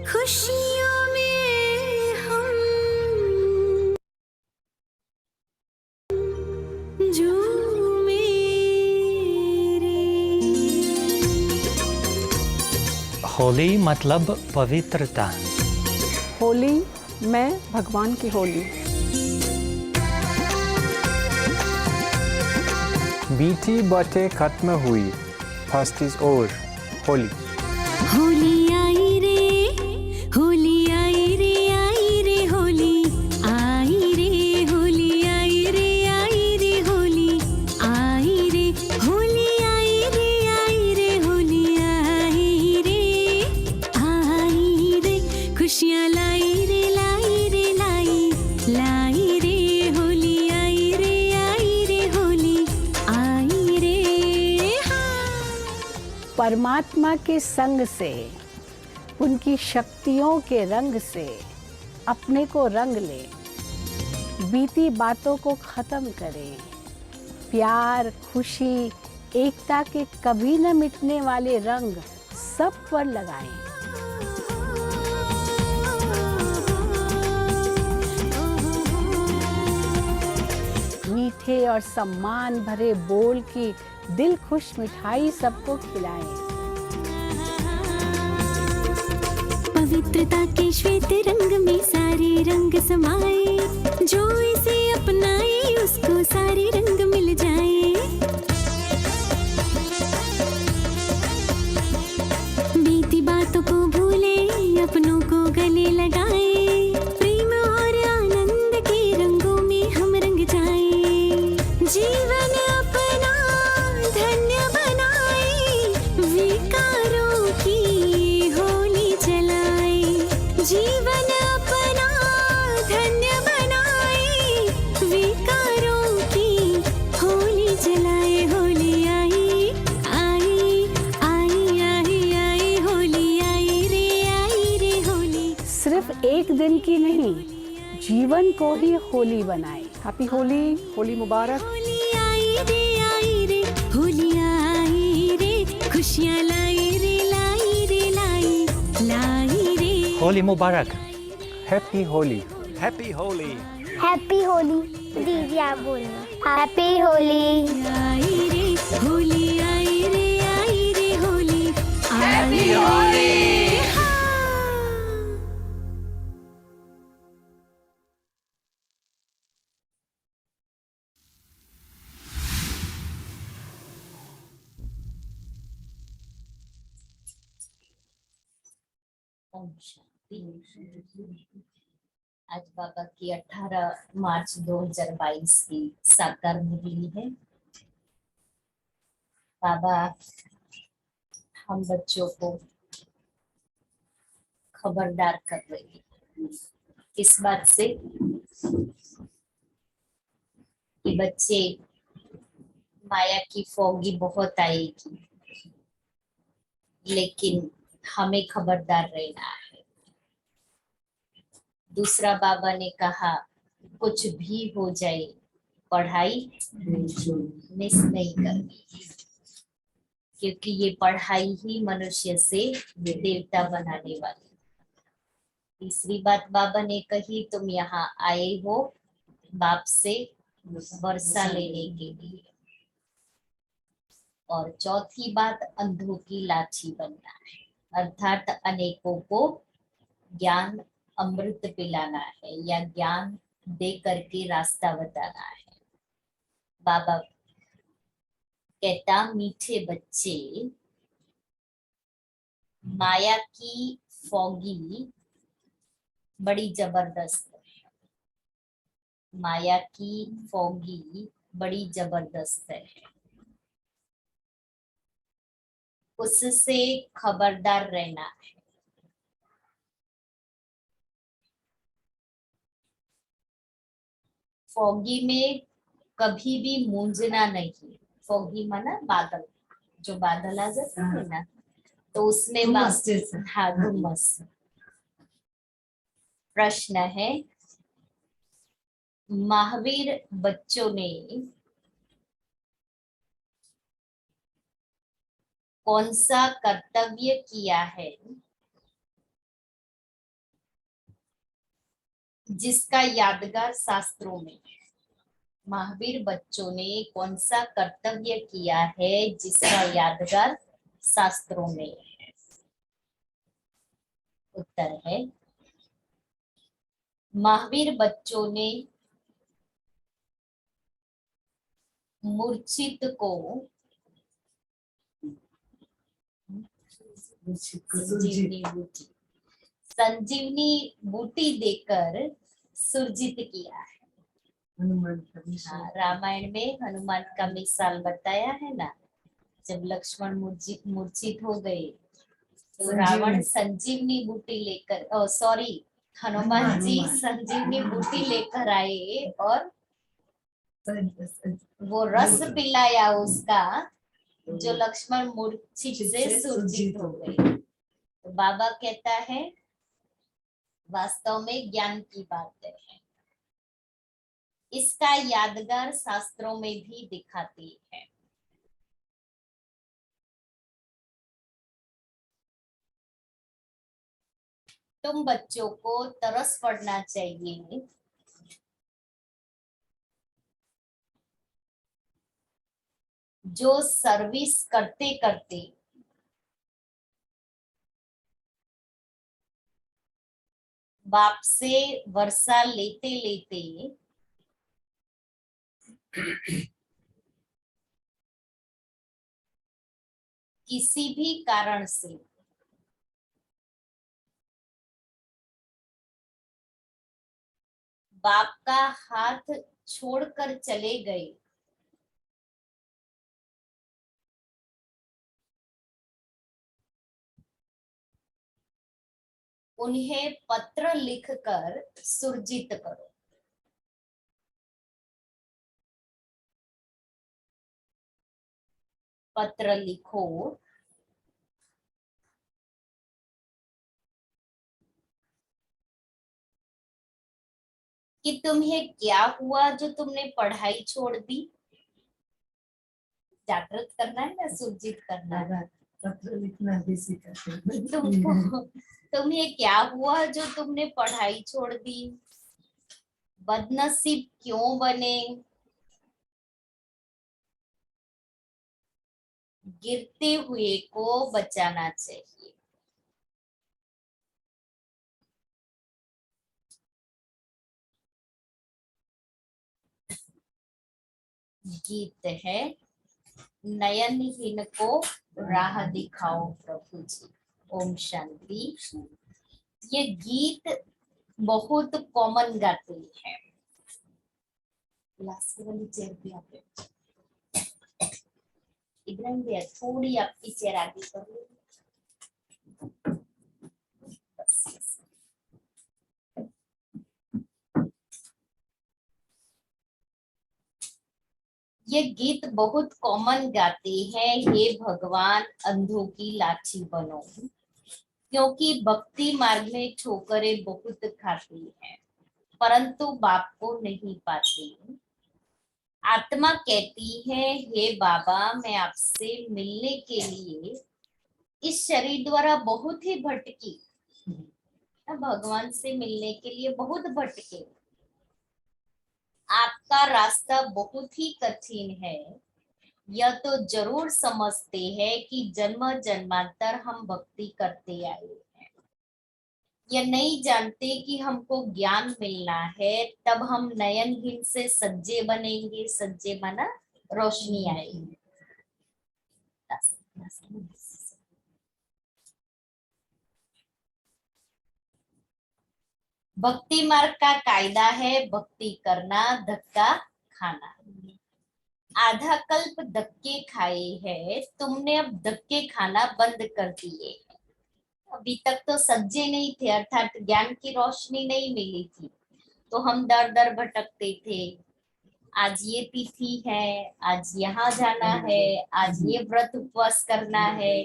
खुशियों में हम झूमे रे। होली मतलब पवित्रता। होली में भगवान की होली। बीती बातें खत्म हुई, past is over, Holi. Holi आई रे, होली आई रे, आई रे होली, आई रे होली, आई रे, आई रे होली, आई रे होली, आई रे, आई रे होली, आई रे खुशियाँ लाई रे, लाई रे, लाई लाई रे होली, आई रे, आई रे होली, आई रे। परमात्मा के संग से, उनकी शक्तियों के रंग से अपने को रंग ले, बीती बातों को खत्म करे, प्यार, खुशी, एकता के कभी न मिटने वाले रंग सब पर लगाएं। मीठे और सम्मान भरे बोल की दिल खुश मिठाई सबको खिलाएं। पवित्रता के श्वेत रंग में सारे रंग समाए, जो इसे अपनाए उसको सारे रंग मिल जाए। बीती बातों को भूले, अपनों को गले लगाए, प्रेम और आनंद के रंगों में हम रंग जाए। जीवन अपना धन्य बनाए, विकारों की होली जलाए। जीवन अपना धन्य बनाए, विकारों की होली जलाए। होली आई आई आई आई आई होली, आई रे होली। सिर्फ एक दिन की नहीं, जीवन को ही होली बनाए। हैप्पी होली, होली मुबारक। होली आई रे होली, आई रे खुशियाँ लाई रे, लाई रे, लाई लाई रे। होली मुबारक। Happy Holi. Happy Holi. Happy Holi. दीदी आप बोलना हैप्पी होली। आई रे होली, आई रे, आई रे होली, हैप्पी होली। ओम शांति। आज बाबा की 18 मार्च 2022 की साकार मुरली है। बाबा हम बच्चों को खबरदार कर रहे हैं इस बात से कि बच्चे, माया की फोगी बहुत आएगी, लेकिन हमें खबरदार रहना है। दूसरा बाबा ने कहा कुछ भी हो जाए, पढ़ाई मिस नहीं करनी, क्योंकि ये पढ़ाई ही मनुष्य से देवता बनाने वाली। तीसरी बात बाबा ने कही, तुम यहाँ आए हो बाप से वर्षा लेने के लिए। और चौथी बात, अंधों की लाठी बनना है, अर्थात अनेकों को ज्ञान अमृत पिलाना है या ज्ञान दे करके रास्ता बताना है। बाबा कहता, मीठे बच्चे, माया की फॉगी बड़ी जबरदस्त है। माया की फॉगी बड़ी जबरदस्त है, उससे खबरदार रहना है। फॉगी में कभी भी मूंझना नहीं। फॉगी माना बादल, जो बादल आ जाते हैं ना, तो उसमें हाँ, धुम्मस। प्रश्न है, महावीर बच्चों ने कौन सा कर्तव्य किया है जिसका यादगार शास्त्रों में है। महावीर बच्चों ने कौन सा कर्तव्य किया है जिसका यादगार शास्त्रों में है? उत्तर है महावीर बच्चों ने मूर्छित को संजीवनी बूटी देकर सुरजित किया है। हाँ, रामायण में हनुमान का मिसाल बताया है ना, जब लक्ष्मण मूर्छित हो गए तो रावण संजीवनी बूटी लेकर सॉरी हनुमान जी संजीवनी बूटी लेकर आए और वो रस पिलाया उसका, जो लक्ष्मण मूर्छित से सुरजित हो गए। तो बाबा कहता है वास्तव में ज्ञान की बात है, इसका यादगार शास्त्रों में भी दिखाती है। तुम बच्चों को तरस पड़ना चाहिए जो सर्विस करते करते बाप से वर्षा लेते लेते किसी भी कारण से बाप का हाथ छोड़कर चले गए, उन्हें पत्र लिखकर सुरजित करो। पत्र लिखो कि तुम्हें क्या हुआ जो तुमने पढ़ाई छोड़ दी। जागृत करना है ना, सुरजित करना है। पत्र लिखना भी सिखाते तुमको तुम्हें क्या हुआ जो तुमने पढ़ाई छोड़ दी, बदनसीब क्यों बने, गिरते हुए को बचाना चाहिए। गीत है नयनहीन को राह दिखाओ प्रभु जी। ओम शांति। ये गीत बहुत कॉमन गाते हैं। लास्ट वाली चेयर पे आते इब्राहिम भैया, थोड़ी आपकी चेयर आगे कर लो। ये गीत बहुत कॉमन गाते हैं, हे भगवान अंधों की लाठी बनो, क्योंकि भक्ति मार्ग में ठोकरें बहुत खाती हैं परंतु बाप को नहीं पाती। आत्मा कहती है हे बाबा मैं आपसे मिलने के लिए इस शरीर द्वारा बहुत ही भटकी, भगवान से मिलने के लिए बहुत भटके, आपका रास्ता बहुत ही कठिन है। यह तो जरूर समझते हैं कि जन्म जन्मांतर हम भक्ति करते आए हैं। यह नहीं जानते कि हमको ज्ञान मिलना है, तब हम नयनहीन से सज्जे बनेंगे। सज्जे माना रोशनी आएगी। भक्ति मार्ग का कायदा है भक्ति करना, धक्का खाना। आधा कल्प धक्के खाए हैं, तुमने अब धक्के खाना बंद कर दिए। अभी तक तो सज्जे नहीं थे, अर्थात ज्ञान की रोशनी नहीं मिली थी, तो हम दर दर भटकते थे। आज ये तिथि है, आज यहाँ जाना है, आज ये व्रत उपवास करना है,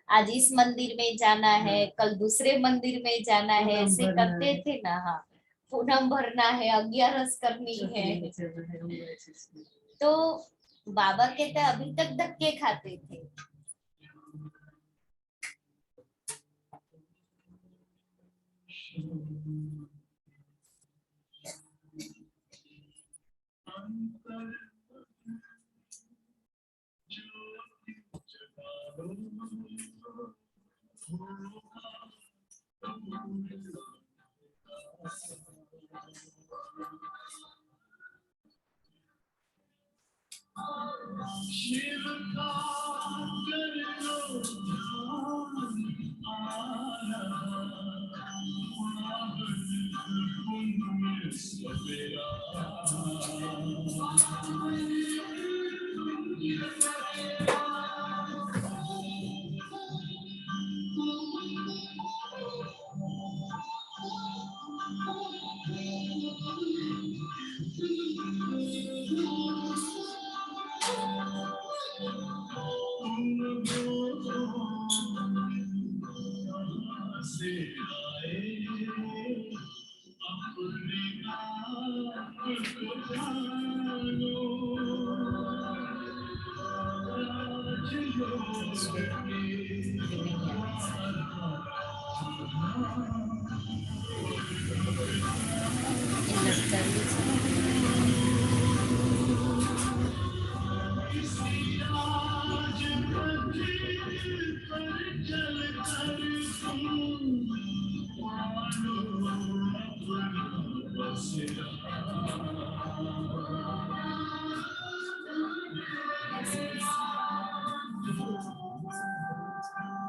आज इस मंदिर में जाना है, कल दूसरे मंदिर में जाना है, ऐसे करते थे ना। हाँ, पूनम भरना है, अग्यारस करनी है। तो बाबा कहते अभी तक धक्के खाते थे।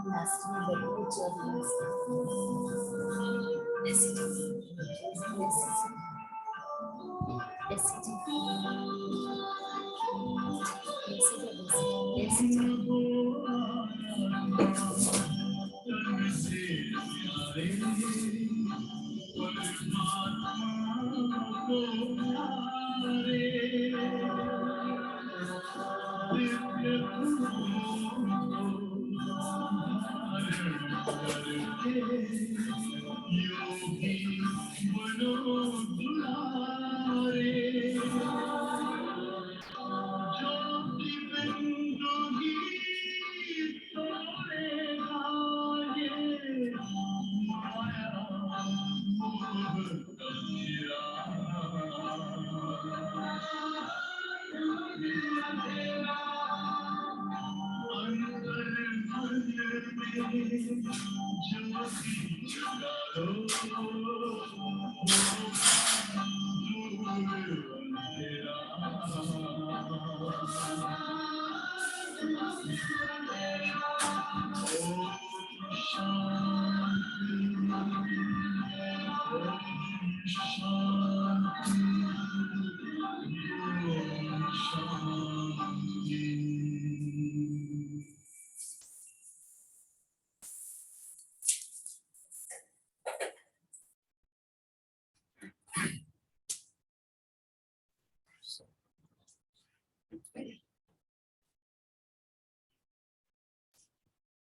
लास्ट में बैठो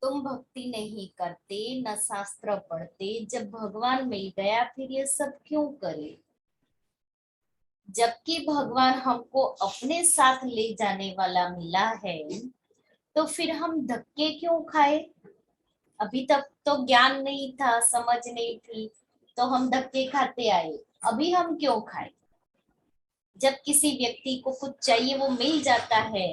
तुम भक्ति नहीं करते न शास्त्र पढ़ते, जब भगवान मिल गया फिर ये सब क्यों करे। जबकि भगवान हमको अपने साथ ले जाने वाला मिला है तो फिर हम धक्के क्यों खाए। अभी तक तो ज्ञान नहीं था, समझ नहीं थी, तो हम धक्के खाते आए, अभी हम क्यों खाए। जब किसी व्यक्ति को कुछ चाहिए वो मिल जाता है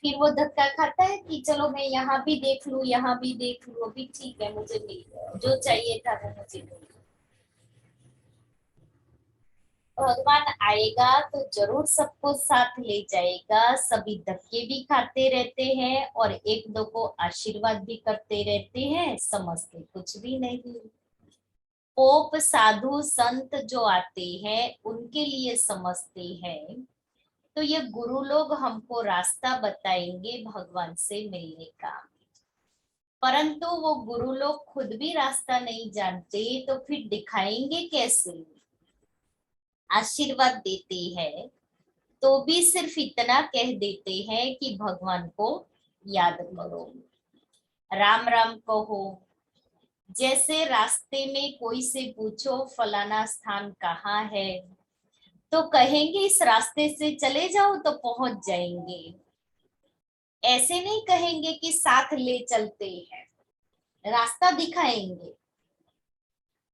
फिर वो धक्का खाता है कि चलो मैं यहाँ भी देख लूं, यहाँ भी देख लूं, अभी ठीक है मुझे मिल गया, जो चाहिए था वो मुझे मिल गया। भगवान आएगा तो जरूर सबको साथ ले जाएगा। सभी धक्के भी खाते रहते हैं और एक दो को आशीर्वाद भी करते रहते हैं, समझते कुछ भी नहीं। पोप साधु संत जो आते हैं उनके लिए समझते हैं, तो ये गुरु लोग हमको रास्ता बताएंगे भगवान से मिलने का। परंतु वो गुरु लोग खुद भी रास्ता नहीं जानते तो फिर दिखाएंगे कैसे। आशीर्वाद देते हैं तो भी सिर्फ इतना कह देते हैं कि भगवान को याद करो, राम राम कहो। जैसे रास्ते में कोई से पूछो फलाना स्थान कहाँ है तो कहेंगे इस रास्ते से चले जाओ तो पहुंच जाएंगे। ऐसे नहीं कहेंगे कि साथ ले चलते हैं, रास्ता दिखाएंगे।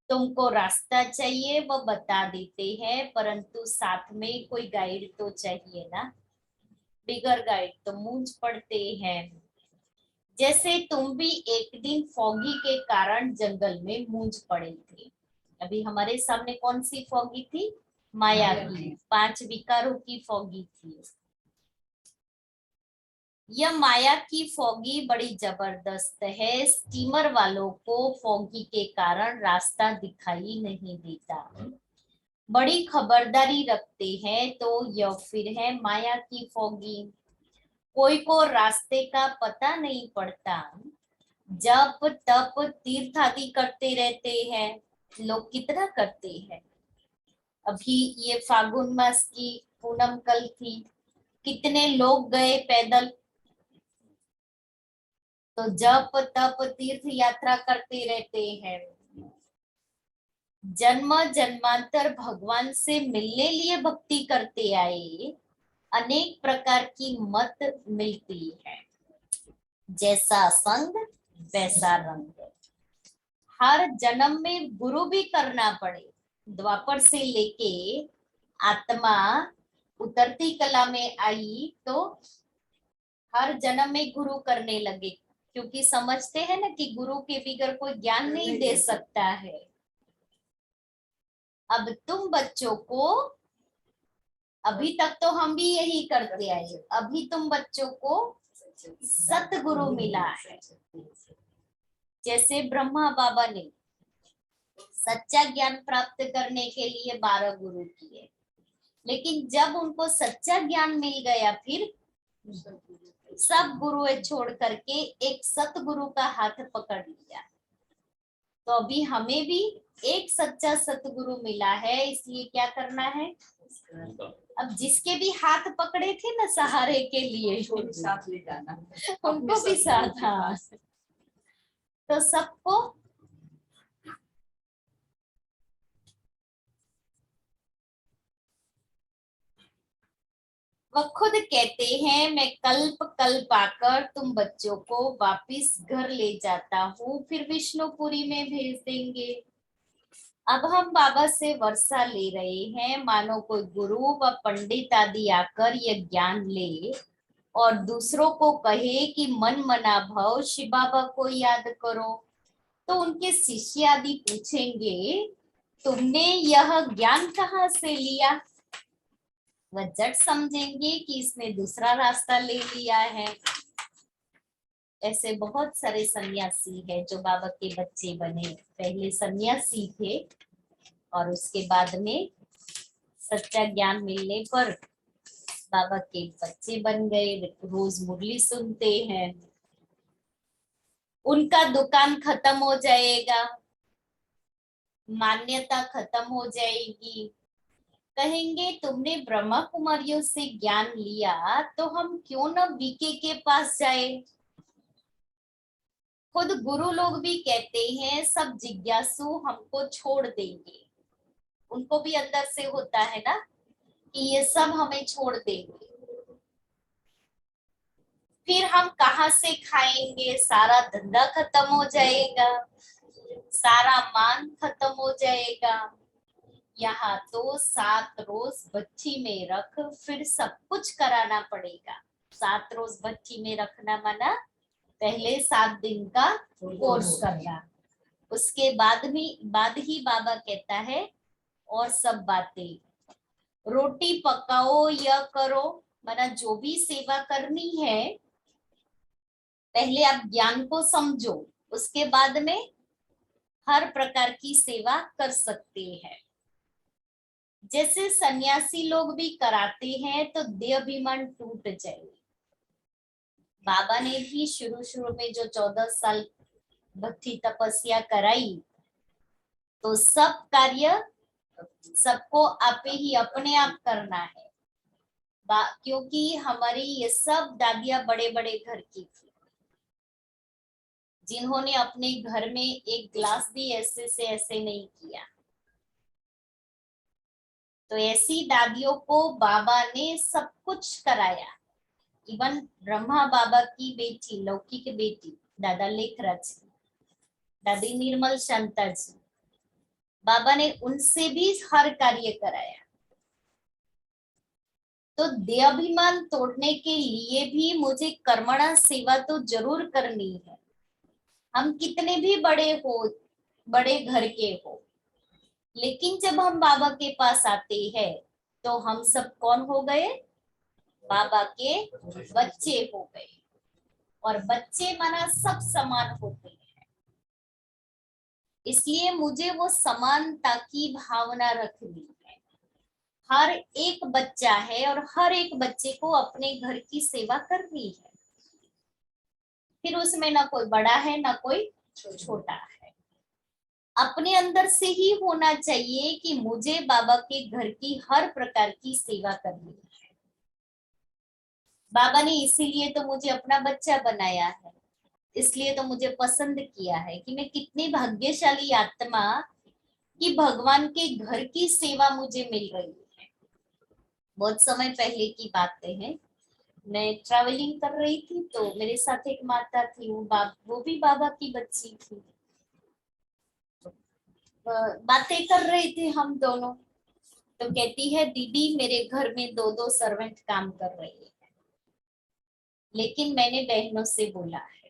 तुमको रास्ता चाहिए वो बता देते हैं, परंतु साथ में कोई गाइड तो चाहिए ना। बिगर गाइड तो मूंछ पड़ते हैं। जैसे तुम भी एक दिन फॉगी के कारण जंगल में मूंझ पड़े थे। अभी हमारे सामने कौन सी फॉगी थी? माया की, 5 विकारों की फॉगी थी। यह माया की फॉगी बड़ी जबरदस्त है। स्टीमर वालों को फॉगी के कारण रास्ता दिखाई नहीं देता, बड़ी खबरदारी रखते हैं। तो यह फिर है माया की फॉगी। कोई को रास्ते का पता नहीं पड़ता, जब तप तीर्थ आदि करते रहते हैं। लोग कितना करते हैं। अभी ये फागुन मास की पूनम कल थी, कितने लोग गए पैदल। तो जप तप तीर्थ यात्रा करते रहते हैं। जन्म जन्मांतर भगवान से मिलने लिए भक्ति करते आए, अनेक प्रकार की मत मिलती है। जैसा संग वैसा रंग। हर जन्म में गुरु भी करना पड़े। द्वापर से लेके आत्मा उतरती कला में आई तो हर जन्म में गुरु करने लगे, क्योंकि समझते हैं ना कि गुरु के बिगर कोई ज्ञान नहीं दे सकता है। अब तुम बच्चों को, अभी तक तो हम भी यही करते आए, अभी तुम बच्चों को सतगुरु मिला है। जैसे ब्रह्मा बाबा ने सच्चा ज्ञान प्राप्त करने के लिए 12 गुरु किए, लेकिन जब उनको सच्चा ज्ञान मिल गया फिर सब गुरु छोड़ करके एक सतगुरु का हाथ पकड़ लिया। तो अभी हमें भी एक सच्चा सतगुरु मिला है, इसलिए क्या करना है? अब जिसके भी हाथ पकड़े थे ना सहारे के लिए, साथ ले जाना, उनको भी साथ। हाँ, तो सबको वह खुद कहते हैं, मैं कल्प कल्प आकर तुम बच्चों को वापिस घर ले जाता हूँ, फिर विष्णुपुरी में भेज देंगे। अब हम बाबा से वर्षा ले रहे हैं, मानो कोई गुरु व पंडित आदि आकर यह ज्ञान ले और दूसरों को कहे कि मन मना भाव शिव बाबा को याद करो। तो उनके शिष्य आदि पूछेंगे, तुमने यह ज्ञान कहाँ से लिया? वह झट समझेंगे कि इसने दूसरा रास्ता ले लिया है। ऐसे बहुत सारे सन्यासी है जो बाबा के बच्चे बने। पहले सन्यासी थे और उसके बाद में सच्चा ज्ञान मिलने पर बाबा के बच्चे बन गए, रोज मुरली सुनते हैं। उनका दुकान खत्म हो जाएगा, मान्यता खत्म हो जाएगी। कहेंगे तुमने ब्रह्मा कुमारियों से ज्ञान लिया तो हम क्यों न बीके के पास जाए। खुद गुरु लोग भी कहते हैं सब जिज्ञासु हमको छोड़ देंगे। उनको भी अंदर से होता है ना कि ये सब हमें छोड़ देंगे, फिर हम कहाँ से खाएंगे? सारा धंधा खत्म हो जाएगा, सारा मान खत्म हो जाएगा। यहाँ तो 7 रोज भट्ठी में रख फिर सब कुछ कराना पड़ेगा। 7 रोज भट्ठी में रखना माना पहले 7 दिन का कोर्स करना, उसके बाद ही बाबा कहता है और सब बातें। रोटी पकाओ या करो, माना जो भी सेवा करनी है पहले आप ज्ञान को समझो, उसके बाद में हर प्रकार की सेवा कर सकते हैं। जैसे सन्यासी लोग भी कराते हैं तो देह अभिमान टूट जाए। बाबा ने भी शुरू में जो 14 साल भक्ति तपस्या कराई तो सब कार्य सबको आप ही अपने आप करना है, क्योंकि हमारी ये सब दादियां बड़े बड़े घर की थी, जिन्होंने अपने घर में एक ग्लास भी ऐसे से ऐसे नहीं किया। तो ऐसी दादियों को बाबा ने सब कुछ कराया। इवन ब्रह्मा बाबा की बेटी, लौकिक बेटी दादा लेखराज, दादी निर्मल शांता जी, बाबा ने उनसे भी हर कार्य कराया। तो देहाभिमान तोड़ने के लिए भी मुझे कर्मणा सेवा तो जरूर करनी है। हम कितने भी बड़े घर के हो, लेकिन जब हम बाबा के पास आते हैं तो हम सब कौन हो गए? बाबा के बच्चे हो गए। और बच्चे माना सब समान होते हैं, इसलिए मुझे वो समानता की भावना रखनी है। हर एक बच्चा है और हर एक बच्चे को अपने घर की सेवा करनी है। फिर उसमें ना कोई बड़ा है ना कोई छोटा है। अपने अंदर से ही होना चाहिए कि मुझे बाबा के घर की हर प्रकार की सेवा करनी है। बाबा ने इसीलिए तो मुझे अपना बच्चा बनाया है, इसलिए तो मुझे पसंद किया है कि मैं कितनी भाग्यशाली आत्मा कि भगवान के घर की सेवा मुझे मिल रही है। बहुत समय पहले की बातें हैं, मैं ट्रैवलिंग कर रही थी तो मेरे साथ एक माता थी, वो भी बाबा की बच्ची थी। बातें कर रहे थे हम दोनों, तो कहती है दीदी मेरे घर में 2-2 सर्वेंट काम कर रही है, लेकिन मैंने बहनों से बोला है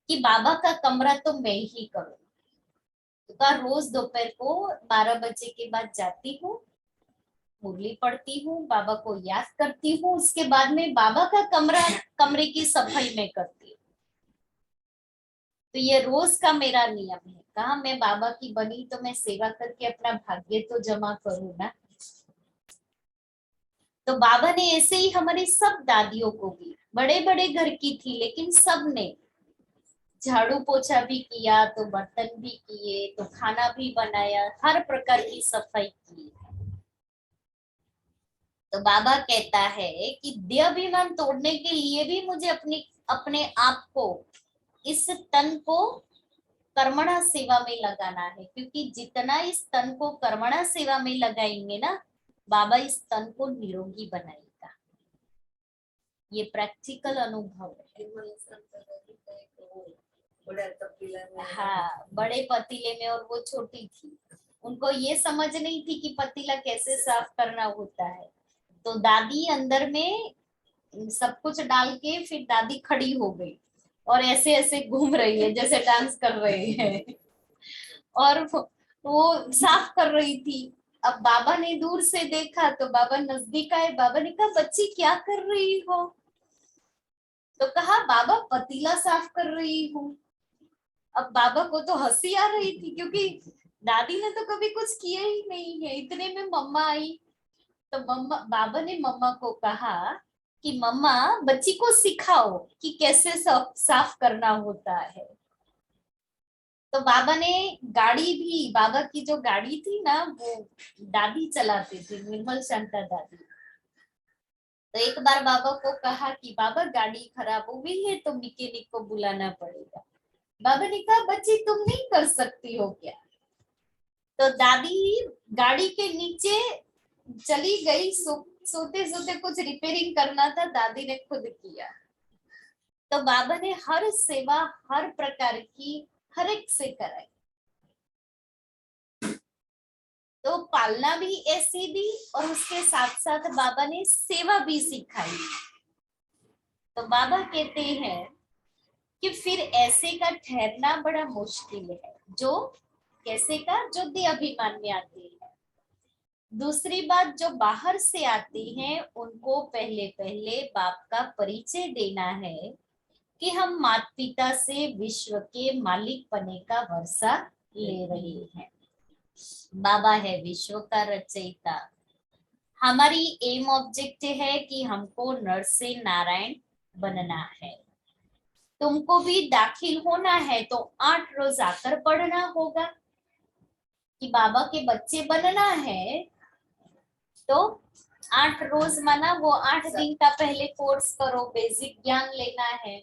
कि बाबा का कमरा तो मैं ही करूँ। तो रोज दोपहर को 12 बजे के बाद जाती हूँ, मुरली पढ़ती हूँ, बाबा को याद करती हूँ, उसके बाद में बाबा का कमरे की सफाई में करती हूँ। तो ये रोज का मेरा नियम है। कहा मैं बाबा की बनी तो मैं सेवा करके अपना भाग्य तो जमा करूँ ना। तो बाबा ने ऐसे ही हमारी सब दादियों को भी, बड़े बड़े घर की थी लेकिन सब ने झाड़ू पोछा भी किया, तो बर्तन भी किए, तो खाना भी बनाया, हर प्रकार की सफाई की। तो बाबा कहता है कि देहाभिमान तोड़ने के लिए भी मुझे अपने आप को, इस तन को कर्मणा सेवा में लगाना है, क्योंकि जितना इस तन को कर्मणा सेवा में लगाएंगे ना, बाबा इस तन को निरोगी बनाएगा। ये प्रैक्टिकल अनुभव है। हाँ, बड़े पतीले में और वो छोटी थी, उनको ये समझ नहीं थी कि पतीला कैसे साफ करना होता है। तो दादी अंदर में सब कुछ डाल के फिर दादी खड़ी हो गई और ऐसे ऐसे घूम रही है जैसे डांस कर रहे हैं और वो साफ कर रही थी। अब बाबा ने दूर से देखा तो बाबा नजदीक आए। बाबा ने कहा बच्ची क्या कर रही हो? तो कहा बाबा पतीला साफ कर रही हूँ। अब बाबा को तो हंसी आ रही थी, क्योंकि दादी ने तो कभी कुछ किया ही नहीं है। इतने में मम्मा आई, तो बाबा ने मम्मा को कहा कि मम्मा बच्ची को सिखाओ कि कैसे साफ करना होता है। तो बाबा ने गाड़ी भी, बाबा की जो गाड़ी थी ना वो दादी चलाती थी, निर्मल शांता दादी। तो एक बार बाबा को कहा कि बाबा गाड़ी खराब हो गई है तो मैकेनिक को बुलाना पड़ेगा। बाबा ने कहा बच्ची तुम नहीं कर सकती हो क्या? तो दादी गाड़ी के नीचे चली गई, सोते सोते कुछ रिपेयरिंग करना था, दादी ने खुद किया। तो बाबा ने हर सेवा हर प्रकार की हर एक से कराई। तो पालना भी ऐसी दी और उसके साथ साथ बाबा ने सेवा भी सिखाई। तो बाबा कहते हैं कि फिर ऐसे का ठहरना बड़ा मुश्किल है, जो कैसे का, जो देहाभिमान में आती है। दूसरी बात, जो बाहर से आती हैं उनको पहले पहले बाप का परिचय देना है कि हम माता पिता से विश्व के मालिक बने का वर्षा ले रहे हैं। बाबा है विश्व का रचयिता। हमारी एम ऑब्जेक्ट है कि हमको नर से नारायण बनना है। तुमको भी दाखिल होना है तो 8 रोज आकर पढ़ना होगा कि बाबा के बच्चे बनना है। तो 8 रोज माना वो 8 दिन का पहले कोर्स करो, बेसिक ज्ञान लेना है।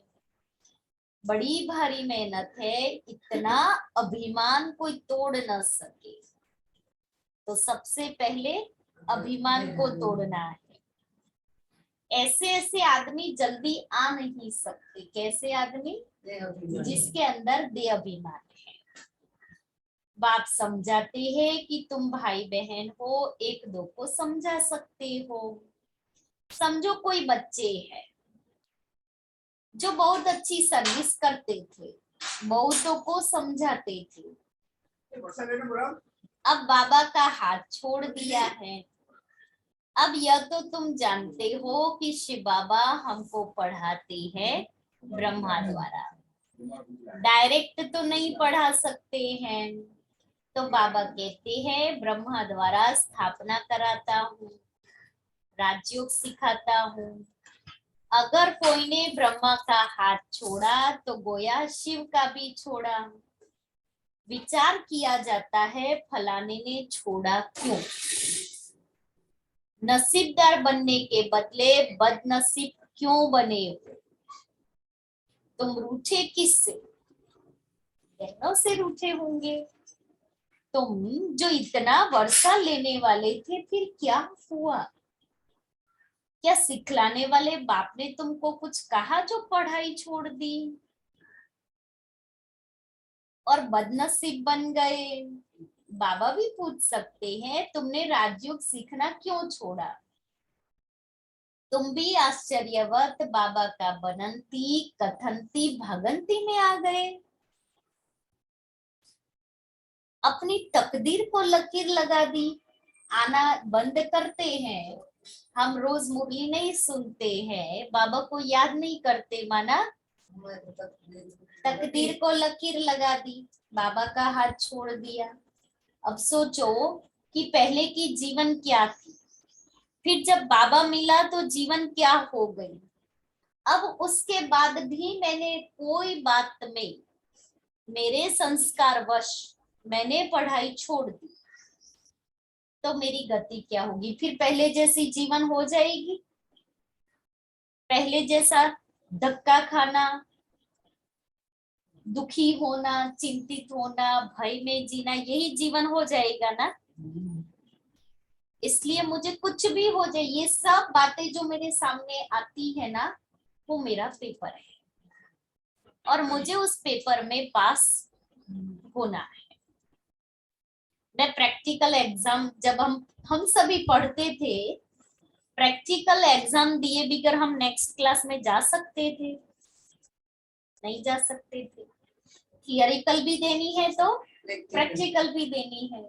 बड़ी भारी मेहनत है, इतना अभिमान कोई तोड़ न सके। तो सबसे पहले अभिमान को तोड़ना है। ऐसे ऐसे आदमी जल्दी आ नहीं सकते। कैसे आदमी? जिसके अंदर देहाभिमान है। बाप समझाते हैं कि तुम भाई बहन हो, एक दो को समझा सकते हो, समझो कोई बच्चे हैं जो बहुत अच्छी सर्विस करते थे, बहुतों को समझाते थे, अब बाबा का हाथ छोड़ दिया है। अब यह तो तुम जानते हो कि शिव बाबा हमको पढ़ाते हैं ब्रह्मा द्वारा, डायरेक्ट तो नहीं पढ़ा सकते हैं। तो बाबा कहते हैं ब्रह्मा द्वारा स्थापना कराता हूँ, राजयोग सिखाता हूँ। अगर कोई ने ब्रह्मा का हाथ छोड़ा तो गोया शिव का भी छोड़ा। विचार किया जाता है फलाने ने छोड़ा क्यों। नसीबदार बनने के बदले बदनसीब क्यों बने हो। तुम रूठे किससे, बहनों से रूठे होंगे। तुम जो इतना वर्षा लेने वाले थे फिर क्या हुआ। क्या सिखलाने वाले बाप ने तुमको कुछ कहा जो पढ़ाई छोड़ दी और बदनसीब बन गए। बाबा भी पूछ सकते हैं तुमने राजयोग सीखना क्यों छोड़ा। तुम भी आश्चर्यवत बाबा का बनंती कथनती भगंती में आ गए। अपनी तकदीर को लकीर लगा दी। आना बंद करते हैं। हम रोज मुरली नहीं सुनते हैं, बाबा को याद नहीं करते, माना तकदीर को लकीर लगा दी, बाबा का हाथ छोड़ दिया। अब सोचो कि पहले की जीवन क्या थी, फिर जब बाबा मिला तो जीवन क्या हो गई। अब उसके बाद भी मैंने कोई बात में मेरे संस्कार वश मैंने पढ़ाई छोड़ दी तो मेरी गति क्या होगी। फिर पहले जैसी जीवन हो जाएगी, पहले जैसा धक्का खाना, दुखी होना, चिंतित होना, भय में जीना, यही जीवन हो जाएगा ना। इसलिए मुझे कुछ भी हो जाए, ये सब बातें जो मेरे सामने आती है ना, वो मेरा पेपर है और मुझे उस पेपर में पास होना है। मैं प्रैक्टिकल एग्जाम जब हम सभी पढ़ते थे, प्रैक्टिकल एग्जाम दिए बिगर हम नेक्स्ट क्लास में जा सकते थे, नहीं जा सकते थे। थियरिकल भी देनी है तो प्रैक्टिकल भी देनी है।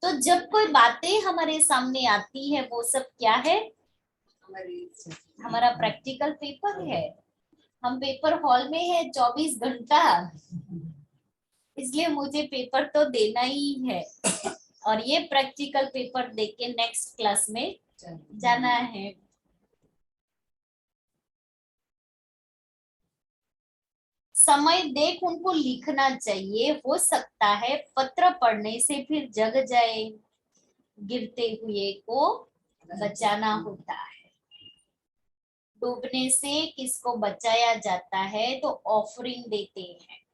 तो जब कोई बातें हमारे सामने आती है वो सब क्या है, हमारा प्रैक्टिकल पेपर है। हम पेपर हॉल में है 24 घंटा, इसलिए मुझे पेपर तो देना ही है और ये प्रैक्टिकल पेपर देके नेक्स्ट क्लास में जाना है। समय देख उनको लिखना चाहिए। हो सकता है पत्र पढ़ने से फिर जग जाए, गिरते हुए को बचाना होता है। डूबने से किसको बचाया जाता है तो ऑफरिंग देते हैं,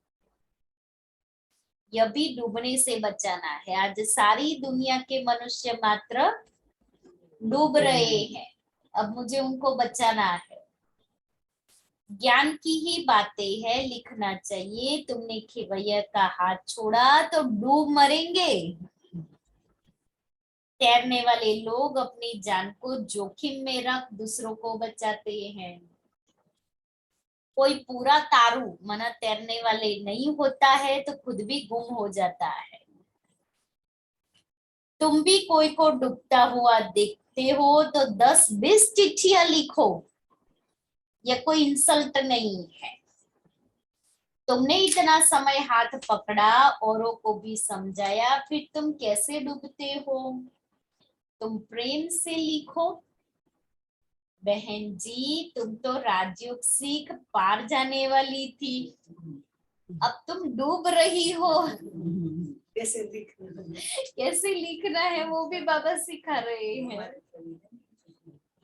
यह भी डूबने से बचाना है। आज सारी दुनिया के मनुष्य मात्र डूब रहे हैं, अब मुझे उनको बचाना है। ज्ञान की ही बातें है, लिखना चाहिए। तुमने खेवैया का हाथ छोड़ा तो डूब मरेंगे। तैरने वाले लोग अपनी जान को जोखिम में रख दूसरों को बचाते हैं। कोई पूरा तारू मना तैरने वाले नहीं होता है तो खुद भी गुम हो जाता है। तुम भी कोई को डूबता हुआ देखते हो तो 10-20 चिट्ठियां लिखो, यह कोई इंसल्ट नहीं है। तुमने इतना समय हाथ पकड़ा, औरों को भी समझाया, फिर तुम कैसे डूबते हो। तुम प्रेम से लिखो, बहन जी तुम तो राजयोग सीख पार जाने वाली थी, अब तुम डूब रही हो। कैसे लिखना कैसे लिखना है वो भी बाबा सिखा रहे हैं।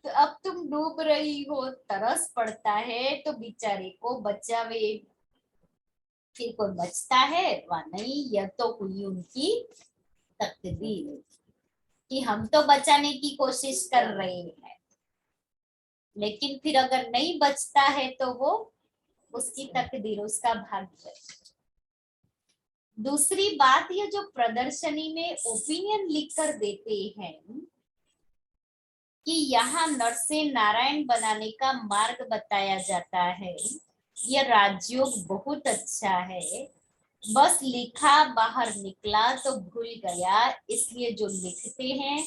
तो अब तुम डूब रही हो, तरस पड़ता है तो बेचारे को बचावे। फिर कोई बचता है वह नहीं, यह तो हुई उनकी तकदीर कि हम तो बचाने की कोशिश कर रहे हैं, लेकिन फिर अगर नहीं बचता है तो वो उसकी तकदीर, उसका भाग्य। दूसरी बात, ये जो प्रदर्शनी में ओपिनियन लिख कर देते हैं कि यहाँ नर से नारायण बनाने का मार्ग बताया जाता है। यह राजयोग बहुत अच्छा है, बस लिखा बाहर निकला तो भूल गया, इसलिए जो लिखते हैं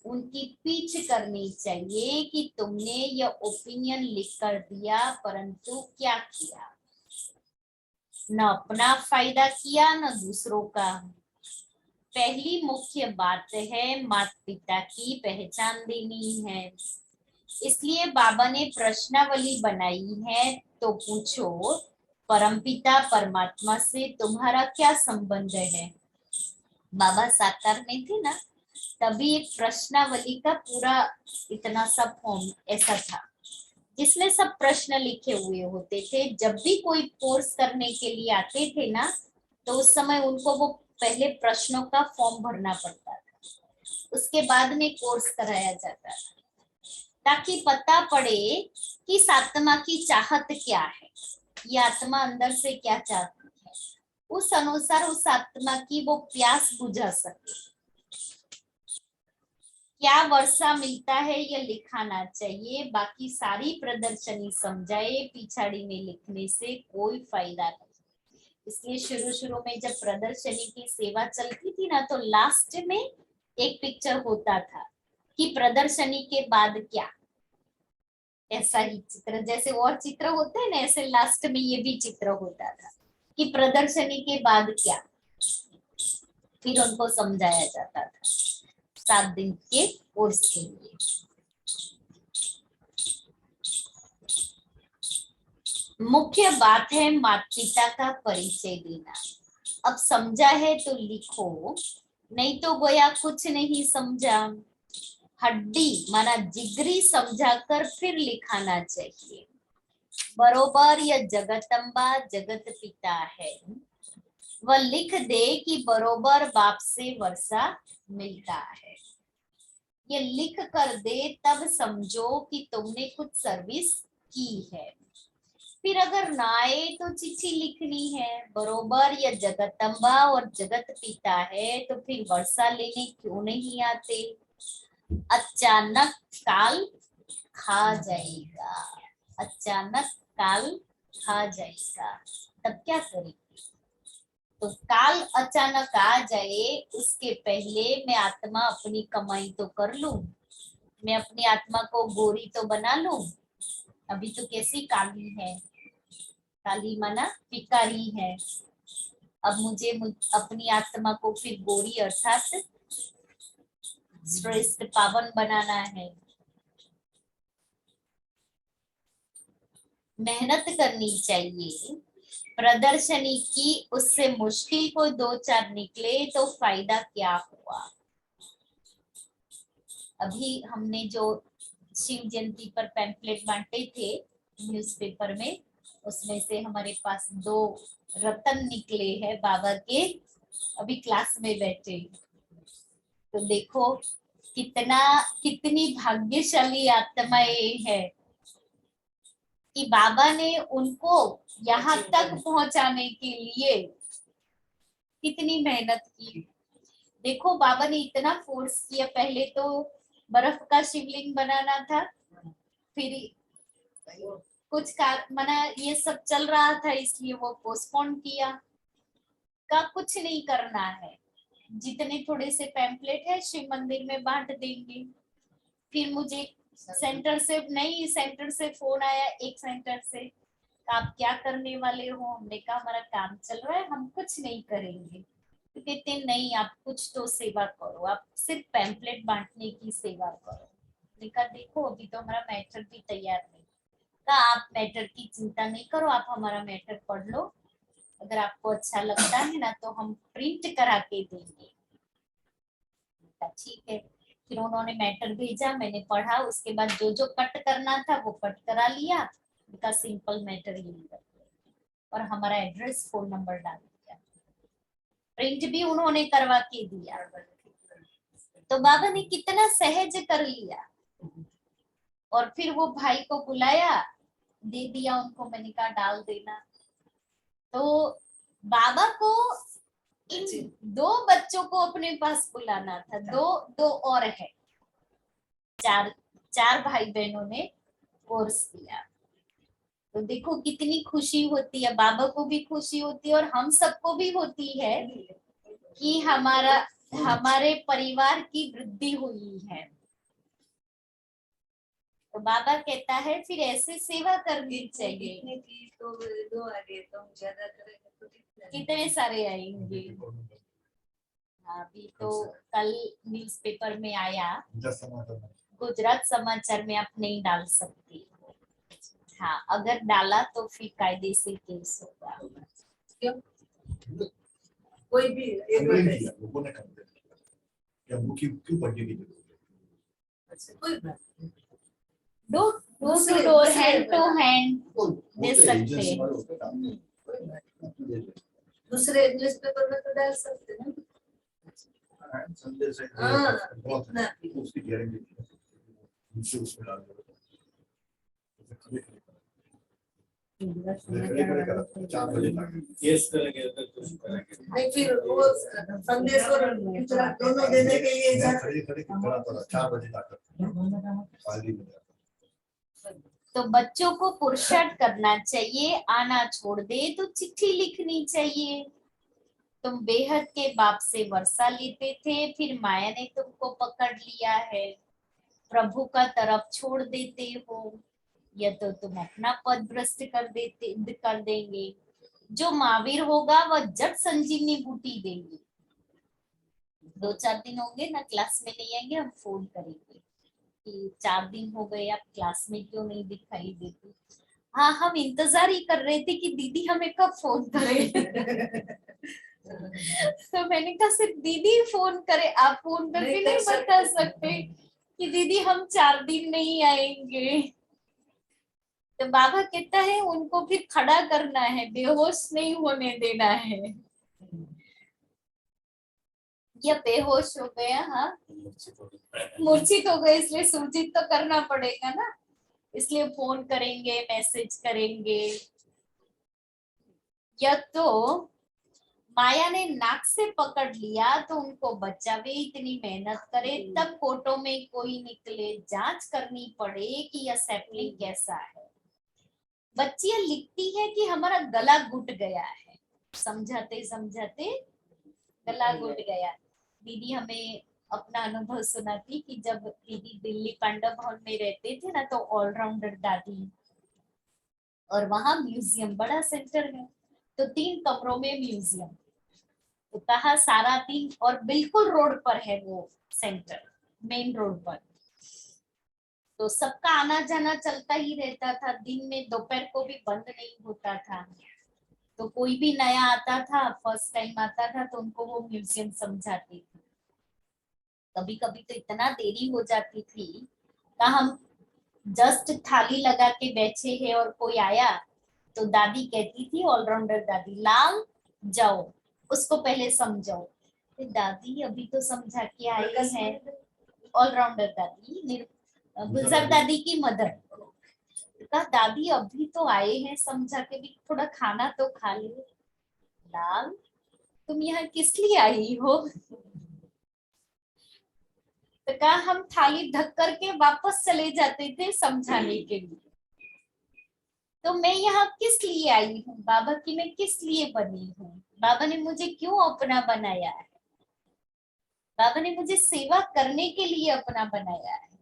उनकी पीछ करनी चाहिए कि तुमने यह ओपिनियन लिख कर दिया, परंतु क्या किया, न अपना फायदा किया न दूसरों का। पहली मुख्य बात है माता पिता की पहचान देनी है, इसलिए बाबा ने प्रश्नावली बनाई है। तो पूछो, परमपिता परमात्मा से तुम्हारा क्या संबंध है। बाबा साकार में थे ना, तभी एक प्रश्नावली का पूरा इतना सा फॉर्म ऐसा था जिसमें सब प्रश्न लिखे हुए होते थे। जब भी कोई कोर्स करने के लिए आते थे ना, तो उस समय उनको वो पहले प्रश्नों का फॉर्म भरना पड़ता था, उसके बाद में कोर्स कराया जाता था, ताकि पता पड़े कि इस आत्मा की चाहत क्या है, ये आत्मा अंदर से क्या चाहती है, उस अनुसार उस आत्मा की वो प्यास बुझा सके। क्या वर्षा मिलता है यह लिखाना चाहिए, बाकी सारी प्रदर्शनी समझाए, पिछाड़ी में लिखने से कोई फायदा नहीं। इसलिए शुरू शुरू में जब प्रदर्शनी की सेवा चलती थी ना, तो लास्ट में एक पिक्चर होता था कि प्रदर्शनी के बाद क्या, ऐसा ही चित्र, जैसे और चित्र होते हैं ना, ऐसे लास्ट में ये भी चित्र होता था कि प्रदर्शनी के बाद क्या, फिर उनको समझाया जाता था 7 दिन के कोर्स के लिए। मुख्य बात है माता पिता का परिचय देना। अब समझा है तो लिखो, नहीं तो गोया कुछ नहीं समझा। हड्डी माना जिगरी समझाकर फिर लिखाना चाहिए। बरोबर यह जगतम्बा जगत पिता है, वह लिख दे कि बरोबर बाप से वर्षा मिलता है। ये लिख कर दे, तब समझो कि तुमने कुछ सर्विस की है। फिर अगर ना आए तो चिट्ठी लिखनी है, बरोबर यह जगतम्बा और जगत पिता है, तो फिर वर्षा लेने क्यों नहीं आते। अचानक काल खा जाएगा, अचानक काल खा जाएगा, तब क्या करेंगे। तो काल अचानक आ जाए, उसके पहले मैं आत्मा अपनी कमाई तो कर लूं, मैं अपनी आत्मा को गोरी तो बना लूं। अभी तो कैसी काली है, काली माना पिकारी है। अब मुझे अपनी आत्मा को फिर गोरी अर्थात श्रेष्ठ पावन बनाना है। मेहनत करनी चाहिए। प्रदर्शनी की उससे मुश्किल को 2-4 निकले तो फायदा क्या हुआ। अभी हमने जो शिव जयंती पर पैम्फलेट बांटे थे न्यूज़पेपर में, उसमें से हमारे पास 2 रतन निकले हैं बाबा के, अभी क्लास में बैठे। तो देखो कितनी भाग्यशाली आत्माएं है कि बाबा ने उनको यहाँ तक पहुंचाने के लिए कितनी मेहनत की। देखो बाबा ने इतना फोर्स किया, पहले तो बर्फ का शिवलिंग बनाना था, फिर कुछ मना ये सब चल रहा था, इसलिए वो पोस्टपोन किया। का कुछ नहीं करना है, जितने थोड़े से पैम्फलेट है शिव मंदिर में बांट देंगे। फिर मुझे सेंटर से फोन आया, एक सेंटर से, आप क्या करने वाले हो। हमने कहा हमारा काम चल रहा है, हम कुछ नहीं करेंगे। तो कहते नहीं, आप कुछ तो सेवा करो, आप सिर्फ पैम्फलेट बांटने की सेवा करो। कहा देखो अभी तो हमारा मैटर भी तैयार नहीं। कहा आप मैटर की चिंता नहीं करो, आप हमारा मैटर पढ़ लो, अगर आपको अच्छा लगता है ना तो हम प्रिंट करा के देंगे। ठीक है। फिर उन्होंने मैटर भेजा, मैंने पढ़ा, उसके बाद जो जो कट करना था वो कट करा लिया, उनका सिंपल मैटर यही कर दिया और हमारा एड्रेस फोन नंबर डाल दिया। प्रिंट भी उन्होंने करवा के दिया। तो बाबा ने कितना सहज कर लिया। और फिर वो भाई को बुलाया, दे दिया उनको, मैंने कहा डाल देना। तो बाबा को इन 2 बच्चों को अपने पास बुलाना था, दो और है, 4 भाई बहनों ने कोर्स किया। तो देखो कितनी खुशी होती है, बाबा को भी खुशी होती है और हम सबको भी होती है कि हमारे परिवार की वृद्धि हुई है। तो बाबा कहता है फिर ऐसे सेवा करनी चाहिए। कितने की तो दो आ गए, तो हम ज्यादा करेंगे तो कितने सारे आएंगे। अभी तो कल न्यूज़पेपर में आया, गुजरात समाचार में आप नहीं डाल सकती हो। हाँ, अगर डाला तो फिर कायदे से केस होगा। क्यों? कोई भी लोगों ने कर दिया क्या वो क्यों पढ़ने की जरूरत है? अच्छा, कोई बात नहीं। Door to door, hand to hand दे सकते हैं। कोई बात नहीं। दूसरे न्यूज़पेपर में तो डाल सकते हैं ना। संदेश है हाँ, बहुत इतना है, उसकी गारंटी नहीं है। उनसे उसमें डाल दो खड़े करा 4 बजे तक केस करेंगे तो कुछ करेंगे। नहीं, फिर वो संदेश और दूसरा दोनों देने के लिए खड़े करा तो 4 बजे तक खाली हो जाता। तो बच्चों को पुरुषार्थ करना चाहिए, आना छोड़ दे तो चिट्ठी लिखनी चाहिए। तुम बेहद के बाप से वर्षा लेते थे, फिर माया ने तुमको पकड़ लिया है, प्रभु का तरफ छोड़ देते हो, या तो तुम अपना पद भ्रष्ट कर देंगे। जो महावीर होगा वह जट संजीवनी बूटी देंगे। 2-4 दिन होंगे ना क्लास में नहीं आएंगे, हम फोन करेंगे कि 4 दिन हो गए आप क्लास में क्यों नहीं दिखाई देती। हाँ, हम इंतजार ही कर रहे थे कि दीदी हमें कब फोन करे। तो मैंने कहा सिर्फ दीदी फोन करे, आप फोन करके नहीं बता सकते कि दीदी हम 4 दिन नहीं आएंगे। तो बाबा कहता है उनको फिर खड़ा करना है, बेहोश नहीं होने देना है। या बेहोश हो गया, हाँ मूर्छित हो गए, इसलिए सूचित तो करना पड़ेगा ना, इसलिए फोन करेंगे, मैसेज करेंगे। या तो माया ने नाक से पकड़ लिया तो उनको बचावे, इतनी मेहनत करे तब फोटो में कोई निकले, जांच करनी पड़े कि यह सैपलिंग कैसा है। बच्चियां लिखती है कि हमारा गला घुट गया है, समझाते समझाते गला घुट गया। दीदी हमें अपना अनुभव सुनाती कि जब दीदी दिल्ली पांडव हॉल में रहते थे ना, तो ऑलराउंडर दादी, और वहां म्यूजियम बड़ा सेंटर है, तो 3 कमरों में म्यूजियम, तो कहा सारा दिन, और बिल्कुल रोड पर है वो सेंटर, मेन रोड पर, तो सबका आना जाना चलता ही रहता था। दिन में दोपहर को भी बंद नहीं होता था। तो कोई भी नया आता था, फर्स्ट टाइम आता था, तो उनको वो म्यूजियम समझाती थी। कभी कभी तो इतना देरी हो जाती थी कि हम जस्ट थाली लगा के बैठे हैं और कोई आया तो दादी कहती थी, ऑलराउंडर दादी, लाल जाओ उसको पहले समझाओ। दादी अभी तो समझा के आए हैं, ऑलराउंडर दादी, गुलजार दादी की मदर, कहा दादी अभी तो आए हैं, समझा के भी थोड़ा खाना तो खा ले। लाल तुम यहाँ किस लिए आई हो? तो कहा हम थाली ढक करके वापस चले जाते थे समझाने के लिए। तो मैं यहाँ किस लिए आई हूँ? बाबा की मैं किस लिए बनी हूँ? बाबा ने मुझे क्यों अपना बनाया है? बाबा ने मुझे सेवा करने के लिए अपना बनाया है।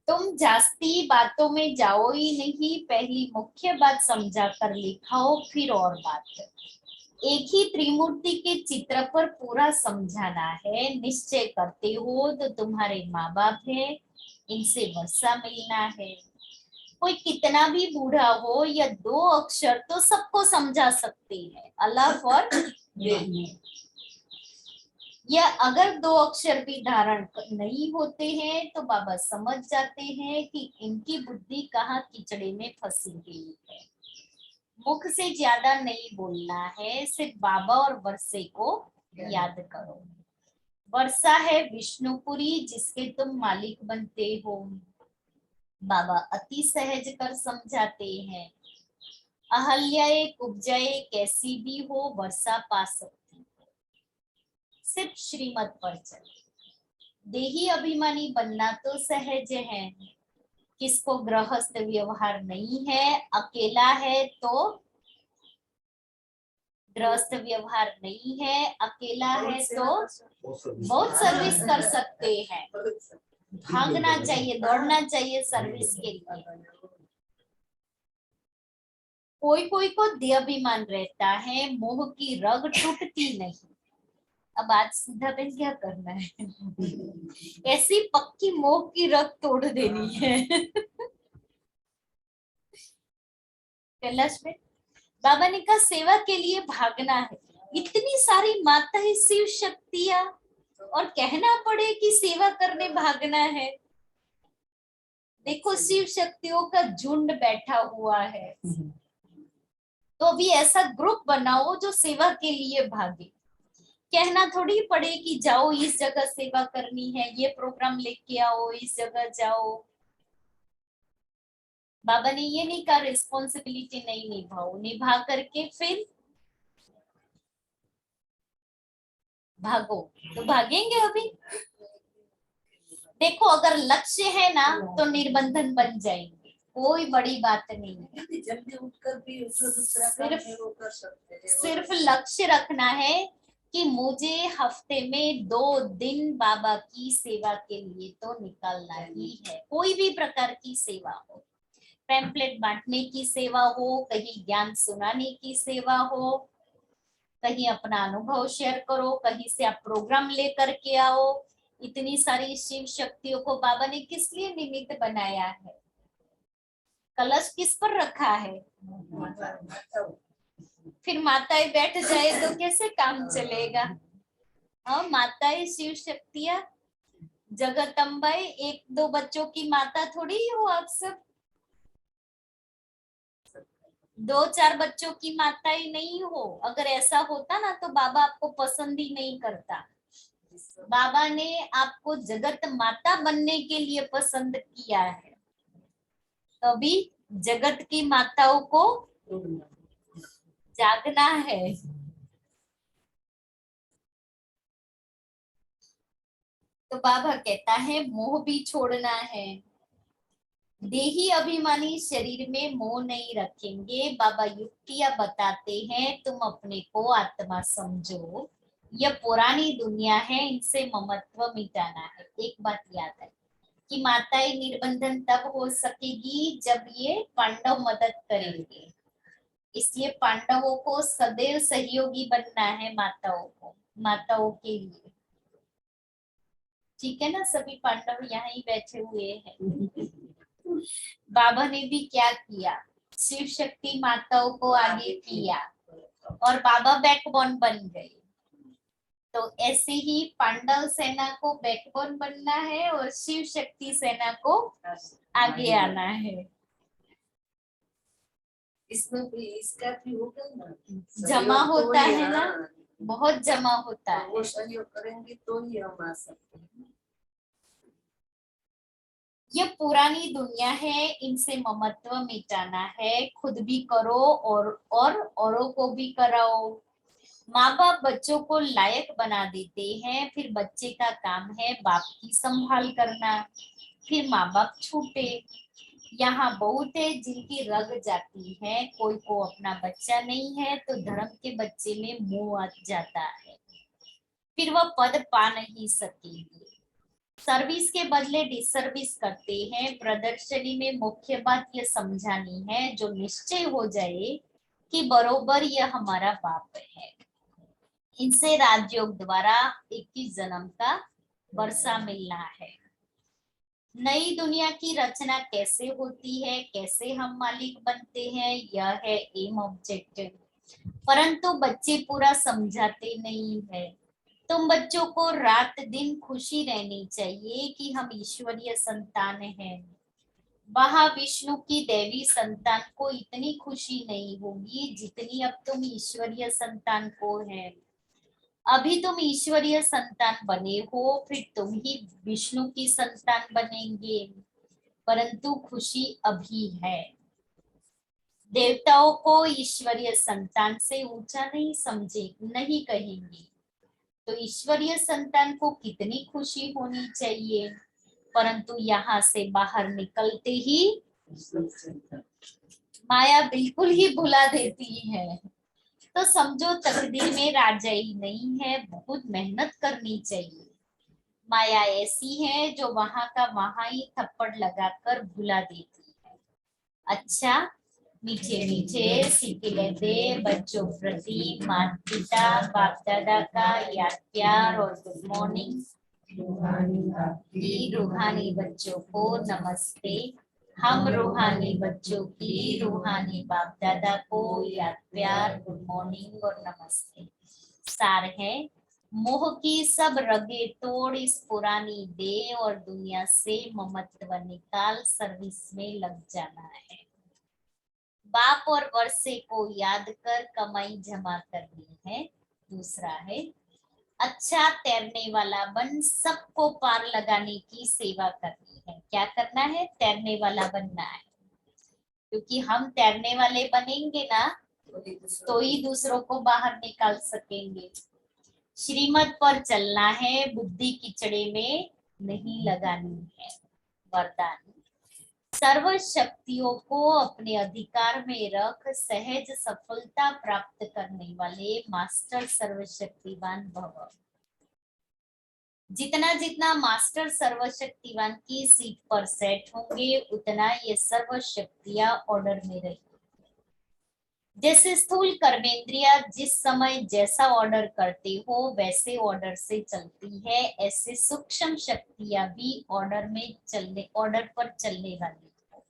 तुम जास्ती बातों में जाओ ही नहीं, पहली मुख्य बात समझा कर लिखाओ, फिर और बात। एक ही त्रिमूर्ति के चित्र पर पूरा समझाना है। निश्चय करते हो तो तुम्हारे माँ बाप है, इनसे वर्षा मिलना है। कोई कितना भी बूढ़ा हो या 2 अक्षर तो सबको समझा सकते हैं, अल्लाह और या अगर 2 अक्षर भी धारण नहीं होते हैं तो बाबा समझ जाते हैं कि इनकी बुद्धि कहाँ कीचड़े में फंसी हुई है। मुख से ज्यादा नहीं बोलना है, सिर्फ बाबा और वर्षे को याद करो। वर्षा है विष्णुपुरी जिसके तुम मालिक बनते हो। बाबा अति सहज कर समझाते हैं, अहल्याए कुब्जाए कैसी भी हो वर्षा पा सकती, सिर्फ श्रीमत पर चले। देही अभिमानी बनना तो सहज है, किसको गृहस्थ व्यवहार नहीं है, अकेला है तो गृहस्थ व्यवहार नहीं है, अकेला है तो बहुत सर्विस कर सकते हैं। भागना चाहिए, दौड़ना चाहिए सर्विस के लिए। कोई कोई को देहाभिमान रहता है, मोह की रग टूटती नहीं। अब आज सीधा बहन क्या करना है? ऐसी पक्की मोह की रग तोड़ देनी है। कैलाश में बाबा ने कहा सेवा के लिए भागना है। इतनी सारी माताएं शिव शक्तियां और कहना पड़े कि सेवा करने भागना है। देखो शिव शक्तियों का झुंड बैठा हुआ है, तो अभी ऐसा ग्रुप बनाओ जो सेवा के लिए भागे। कहना थोड़ी पड़े कि जाओ इस जगह सेवा करनी है, ये प्रोग्राम लेके आओ, इस जगह जाओ। बाबा ने ये नहीं कहा रिस्पॉन्सिबिलिटी नहीं निभाओ, निभा करके फिर भागो। तो भागेंगे अभी। देखो अगर लक्ष्य है ना तो निर्बंधन बन जाएंगे, कोई बड़ी बात नहीं है। जल्दी उठकर भी दूसरा काम है वो कर सकते हैं। सिर्फ लक्ष्य रखना है कि मुझे हफ्ते में 2 दिन बाबा की सेवा के लिए तो निकालना ही है। कोई भी प्रकार की सेवा हो, पैम्पलेट बांटने की सेवा हो, कहीं ज्ञान सुनाने की सेवा हो, कहीं अपना अनुभव शेयर करो, कहीं से आप प्रोग्राम लेकर के आओ। इतनी सारी शिव शक्तियों को बाबा ने किस लिए निमित्त बनाया है? कलश किस पर रखा है? फिर माताएं बैठ जाए तो कैसे काम चलेगा? हाँ, माताएं शिव शक्तियां जगदम्बाएं 1-2 बच्चों की माता थोड़ी ही हो आप सब। 2-4 बच्चों की माताएं नहीं हो। अगर ऐसा होता ना तो बाबा आपको पसंद ही नहीं करता। बाबा ने आपको जगत माता बनने के लिए पसंद किया है। तभी जगत की माताओं को जागना है। तो बाबा कहता है मोह भी छोड़ना है। देही अभिमानी शरीर में मोह नहीं रखेंगे। बाबा युक्तियां बताते हैं, तुम अपने को आत्मा समझो, यह पुरानी दुनिया है, इनसे ममत्व मिटाना है। एक बात याद है कि माताएं निर्बंधन तब हो सकेगी जब ये पांडव मदद करेंगे। इसलिए पांडवों को सदैव सहयोगी बनना है, माताओं के लिए। ठीक है ना? सभी पांडव यहाँ ही बैठे हुए हैं। बाबा ने भी क्या किया? शिव शक्ति माताओं को आगे किया और बाबा बैकबोन बन गए। तो ऐसे ही पांडव सेना को बैकबोन बनना है और शिव शक्ति सेना को आगे आना है। इसमें भी इसका भी होगा ना, जमा होता है ना, बहुत जमा होता है। वो सहयोग करेंगे तो ही हम आ सकते हैं। ये पुरानी दुनिया है, इनसे ममत्व मिटाना है। खुद भी करो और औरों को भी कराओ। माँ बाप बच्चों को लायक बना देते हैं, फिर बच्चे का काम है बाप की संभाल करना। फिर माँ बाप छूटे। यहाँ बहुत है जिनकी रग जाती है। कोई को अपना बच्चा नहीं है तो धर्म के बच्चे में मोह आ जाता है, फिर वह पद पा नहीं सकेंगे। सर्विस के बदले डिसर्विस करते हैं। प्रदर्शनी में मुख्य बात यह समझानी है, जो निश्चय हो जाए कि बरोबर यह हमारा बाप है। इनसे राजयोग द्वारा 21 जन्म का वर्षा मिलना है। नई दुनिया की रचना कैसे होती है, कैसे हम मालिक बनते हैं, यह है एम ऑब्जेक्टिव। परंतु बच्चे पूरा समझाते नहीं है। तुम बच्चों को रात दिन खुशी रहनी चाहिए कि हम ईश्वरीय संतान हैं। वहां विष्णु की देवी संतान को इतनी खुशी नहीं होगी जितनी अब तुम ईश्वरीय संतान को है। अभी तुम ईश्वरीय संतान बने हो, फिर तुम ही विष्णु की संतान बनेंगे, परंतु खुशी अभी है। देवताओं को ईश्वरीय संतान से ऊंचा नहीं समझे, नहीं कहेंगे। तो ईश्वरीय संतान को कितनी खुशी होनी चाहिए, परंतु यहाँ से बाहर निकलते ही माया बिल्कुल ही भुला देती है। तो समझो तकदीर में राजाई नहीं है, बहुत मेहनत करनी चाहिए। माया ऐसी है जो वहां का वहां ही थप्पड़ लगाकर भुला देती है। अच्छा, मीठे मीठे सीखे लेते बच्चों प्रति माता पिता बाप दादा का याद प्यार और गुड मॉर्निंग। रूहानी बच्चों को नमस्ते। हम रूहानी बच्चों की रूहानी बाप दादा को याद प्यार गुड मॉर्निंग और नमस्ते। सार है, मोह की सब रगे तोड़ इस पुरानी देह और दुनिया से ममत्व निकाल सर्विस में लग जाना है। बाप और वर्षे को याद कर कमाई जमा करनी है। दूसरा है, अच्छा तैरने वाला बन सबको पार लगाने की सेवा करनी है। क्या करना है? तैरने वाला बनना है, क्योंकि हम तैरने वाले बनेंगे ना तो ही दूसरों को बाहर निकाल सकेंगे। श्रीमत पर चलना है, बुद्धि कीचड़े में नहीं लगानी है। वरदान, सर्व शक्तियों को अपने अधिकार में रख सहज सफलता प्राप्त करने वाले मास्टर सर्वशक्तिवान भव। जितना जितना मास्टर सर्वशक्तिवान की सीट पर सेट होंगे उतना ये सर्व शक्तियां ऑर्डर में रहेंगी। जैसे स्थूल कर्मेंद्रिया जिस समय जैसा ऑर्डर करते हो वैसे ऑर्डर से चलती है, ऐसे सूक्ष्म शक्तियां भी ऑर्डर पर चलने वाली है।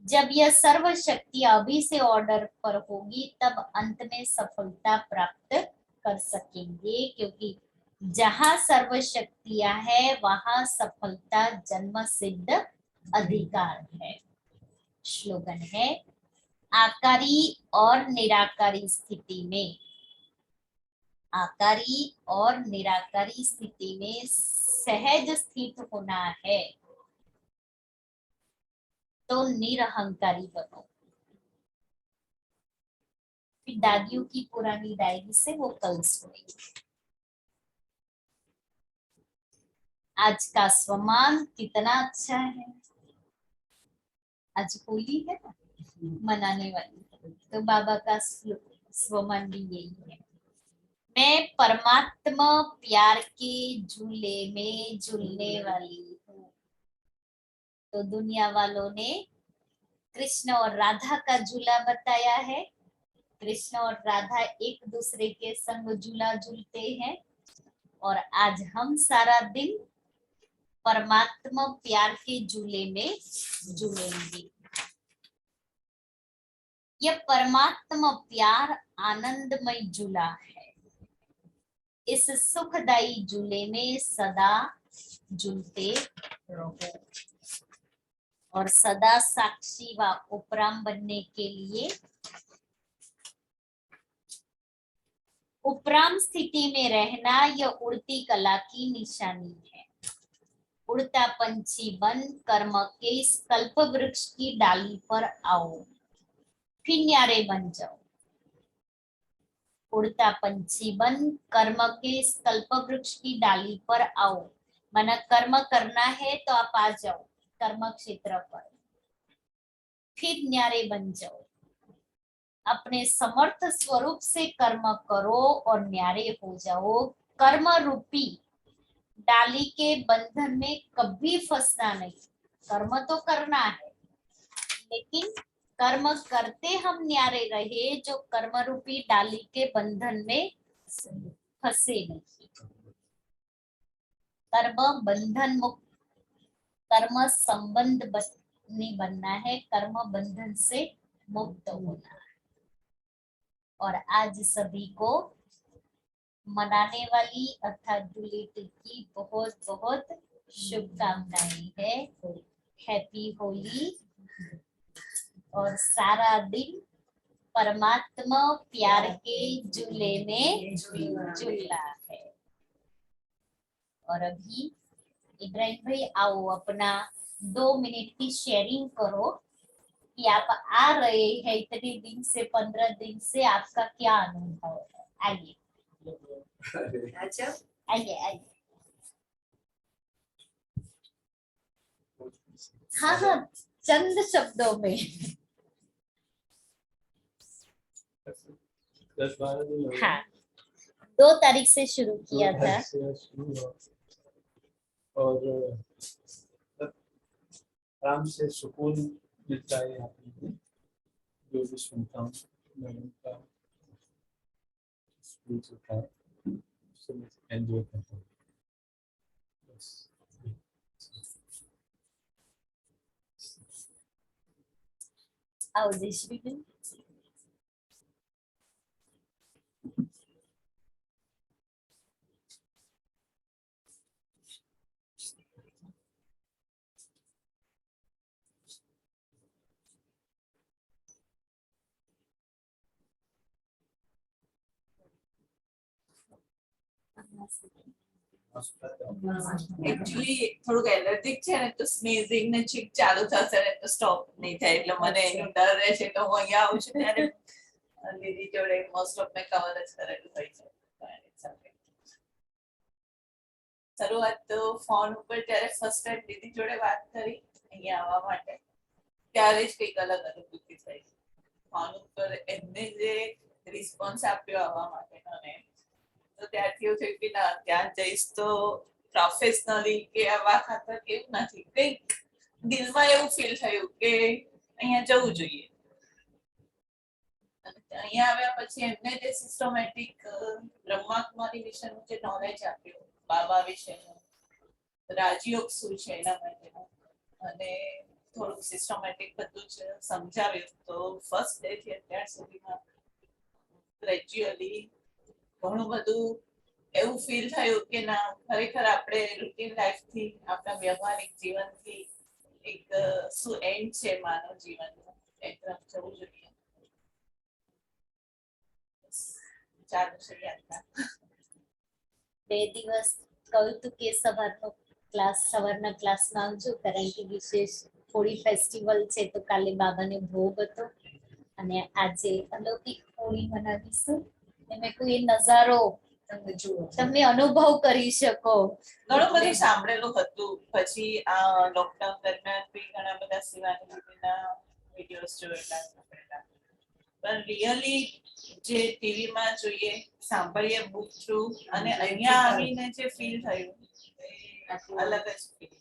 जब यह सर्व शक्तियां अभी से ऑर्डर पर होगी तब अंत में सफलता प्राप्त कर सकेंगे, क्योंकि जहां सर्व शक्तियां है वहां सफलता जन्म सिद्ध अधिकार है। श्लोगन है, आकारी और निराकारी स्थिति में, आकारी और निराकारी स्थिति में सहज स्थित होना है तो निरहंकारी बनो। फिर दादियों की पुरानी डायरी से वो कल सुनेगी। आज का स्वमान कितना अच्छा है। आज होली है ना, मनाने वाली, तो बाबा का स्वमान भी यही है। मैं परमात्मा प्यार के झूले में झूलने वाली हूँ। तो दुनिया वालों ने कृष्ण और राधा का झूला बताया है। कृष्ण और राधा एक दूसरे के संग झूला झूलते हैं और आज हम सारा दिन परमात्मा प्यार के झूले में झूलेंगे। यह परमात्मा प्यार आनंदमय झूला है। इस सुखदायी झूले में सदा झूलते रहो और सदा साक्षी व उपराम बनने के लिए उपराम स्थिति में रहना यह उड़ती कला की निशानी है। उड़ता पंछी बन कर्म के इस कल्प वृक्ष की डाली पर आओ, फिर न्यारे बन जाओ। उड़ता पंछी बन कर्म के इस कल्प वृक्ष की डाली पर आओ, माना कर्म करना है तो आप आ जाओ कर्म क्षेत्र पर, फिर न्यारे बन जाओ। अपने समर्थ स्वरूप से कर्म करो और न्यारे हो जाओ। कर्म रूपी डाली के बंधन में कभी फंसना नहीं। कर्म तो करना है, लेकिन कर्म करते हम न्यारे रहे, जो कर्म रूपी डाली के बंधन में फंसे नहीं। कर्म बंधन मुक्त, कर्म संबंध नहीं बनना है, कर्म बंधन से मुक्त होना है। और आज सभी को मनाने वाली अर्थात धुलेटी की बहुत बहुत शुभकामनाएं है। हैप्पी होली। और सारा दिन परमात्मा प्यार के झूले में झूला है। और अभी इब्राहिम भाई आओ, अपना 2 मिनट की शेयरिंग करो कि आप आ रहे हैं इतने दिन से, 15 दिन से आपका क्या अनुभव है। आइए। अच्छा आइए आइए। हाँ हाँ, चंद शब्दों में। 10-12 दिन हो गए। हाँ, 2 तारीख से शुरू किया था। से शुरू हुआ। और आराम से सुकून मिलता है यहाँ पे। जो भी सुनता हूँ मैं उनका स्पीच होता है, उससे मैं एंजॉय करता हूँ बस। आओ देशवी जी। એકચ્યુઅલી થોડુંક એલર્જીક છે ને તો સ્નીઝિંગ ને છીક ચાલુ થશે ને તો સ્ટોપ નહીં થાય એટલે મને એનો ડર રહે છે તો હું અહીંયા આવું છું ત્યારે દીદી જોડે મોસ્ટ ઓફ મેં કવર જ કરેલું હોય છે. શરૂઆત તો ફોન ઉપર જ્યારે ફર્સ્ટ ટાઈમ દીદી જોડે વાત કરી અહીંયા આવવા માટે ત્યારે જ કંઈક અલગ અનુભૂતિ થઈ. ફોન ઉપર એમને જે રિસ્પોન્સ આપ્યો આવવા માટેનો ને તો ત્યારથી એવું થયું કે ના ત્યાં જઈશ તો પ્રોફેશનલી કે આવા ખાતર કેવું નથી, કંઈક દિલમાં એવું ફીલ થયું કે અહીંયા જવું જોઈએ. અહીંયા આવ્યા પછી એમને જે સિસ્ટમેટિક બ્રહ્માકુમારી વિશેનું જે નોલેજ આપ્યું, બાબા વિશેનું, રાજયોગ શું છે એના માટેનું, અને થોડુંક સિસ્ટમેટિક બધું જ સમજાવ્યું. તો ફર્સ્ટ ડે થી અત્યાર સુધીમાં ગ્રેજ્યુઅલી ઘણું બધું એવું ફીલ થયું કે ના ખરેખર આપણે રૂટીન લાઈફથી આપણા વ્યવહારિક જીવનથી એક શું એન્ડ છે માનવ જીવનનો એ તરફ જવું જોઈએ. ચાલુ છે યાત્રા. 2 દિવસ કહ્યું હતું કે સવારના ક્લાસમાં આવજો કારણ કે વિશેષ હોળી ફેસ્ટિવલ છે તો કાલે બાબાને ભોગ હતો અને આજે અલૌકિક હોળી મનાવીશું. મેં કોઈ નજારો તમે અનુભવ કરી શકો. ઘણું બધું સાંભળેલું હતું. પછી આ લોકડાઉન દરમિયાન બી ઘણા બધા શિવાની દીદીના વિડીયોઝ જોયેલા હતા. પણ રિયલી જે ટીવીમાં જોઈએ, સાંભળીએ બુક થ્રુ અને અહીંયા આવીને જે ફીલ થયું એ અલગ જ ફીલ.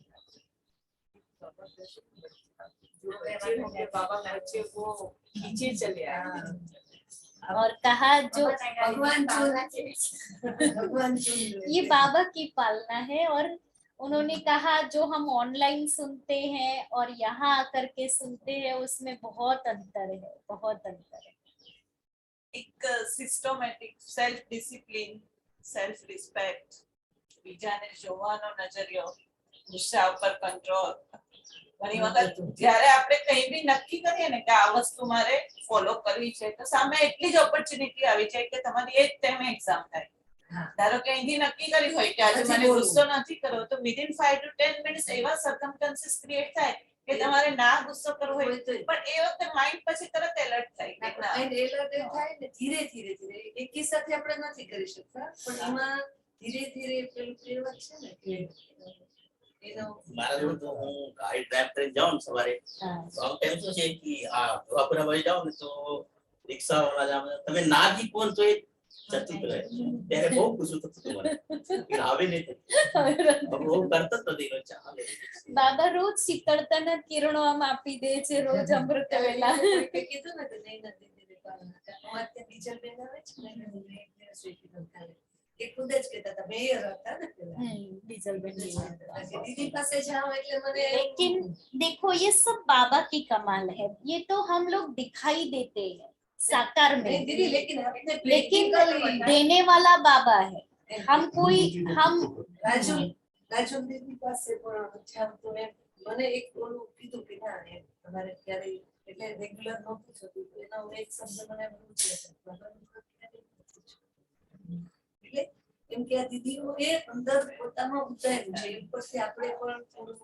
बाबा बच्चे को खींचे चले आए और कहा जो भगवान ये बाबा की पालना है और उन्होंने कहा जो हम ऑनलाइन सुनते हैं और यहाँ आकर के सुनते हैं उसमें बहुत अंतर है, बहुत अंतर है. એક systematic self discipline, self respect, બીજાને જોવાનો નજરિયો, ગુસ્સા ઉપર કંટ્રોલ. ઘણી વખત જ્યારે આપણે કંઈ બી નક્કી કરીએ ને કે આ વસ્તુ મારે ફોલો કરવી છે તો સામે એટલી જ ઓપોર્ચ્યુનિટી આવી જાય કે તમારી એ જ ટાઈમે એક્ઝામ થાય. ધારો કે અહીંથી નક્કી કર્યું હોય કે આજે મને ગુસ્સો નથી કરવો તો વિધિન 5 to 10 મિનિટ્સ એવા સર્કમસ્ટન્સીસ ક્રિએટ થાય કે તમારે ના ગુસ્સો કરવો હોય પણ એ વખતે માઇન્ડ પછી તરત એલર્ટ થાય કે ના એલર્ટ થાય ને ધીરે ધીરે ધીરે એકી સાથે આપણે નથી કરી શકતા પણ એમાં ધીરે ધીરે પેલું કહેવત છે ને કે એનો મારા જોડે તો હું ગાડી ડ્રાઈવ કરીને જાઉં ને સવારે તો આમ ટાઈમ શું છે કે આ ધોવાપુરા બાજુ જાઉં ને તો રિક્ષા વાળા જામ તમે ના જી કોણ તો એ જતું રહે ત્યારે બહુ ખુશું થતું હતું મને આવે નહીં બહુ કરતો જ નથી ચાલે. બાબા રોજ શીતળતાના કિરણો આમ આપી દે છે, રોજ અમૃત વેલા. કીધું ને કે નહીં નથી દીદી અમારે ટીચર બેન આવે છે ને એ ખુદ જ કહેતા હતા મેયર હતા ને दीदी पास जाओ એટલે મને लेकिन देखो ये सब बाबा की कमाल है. ये तो हम लोग दिखाई देते हैं साकार में, दीदी लेकिन देने वाला बाबा है. हम कोई हम રાજુ દીદી પાસે પણ જાવ તો મને એક ઓલું કીધું કે ના એ તમારે ક્યારે એટલે રેગ્યુલર નહોતું થતું એનો એક શબ્દ મને બહુ છે એટલે એમ કે આ દીદીઓ એ અંદર પોતામાં ઉતાર્યું છે ઉપરથી આપણે પણ થોડું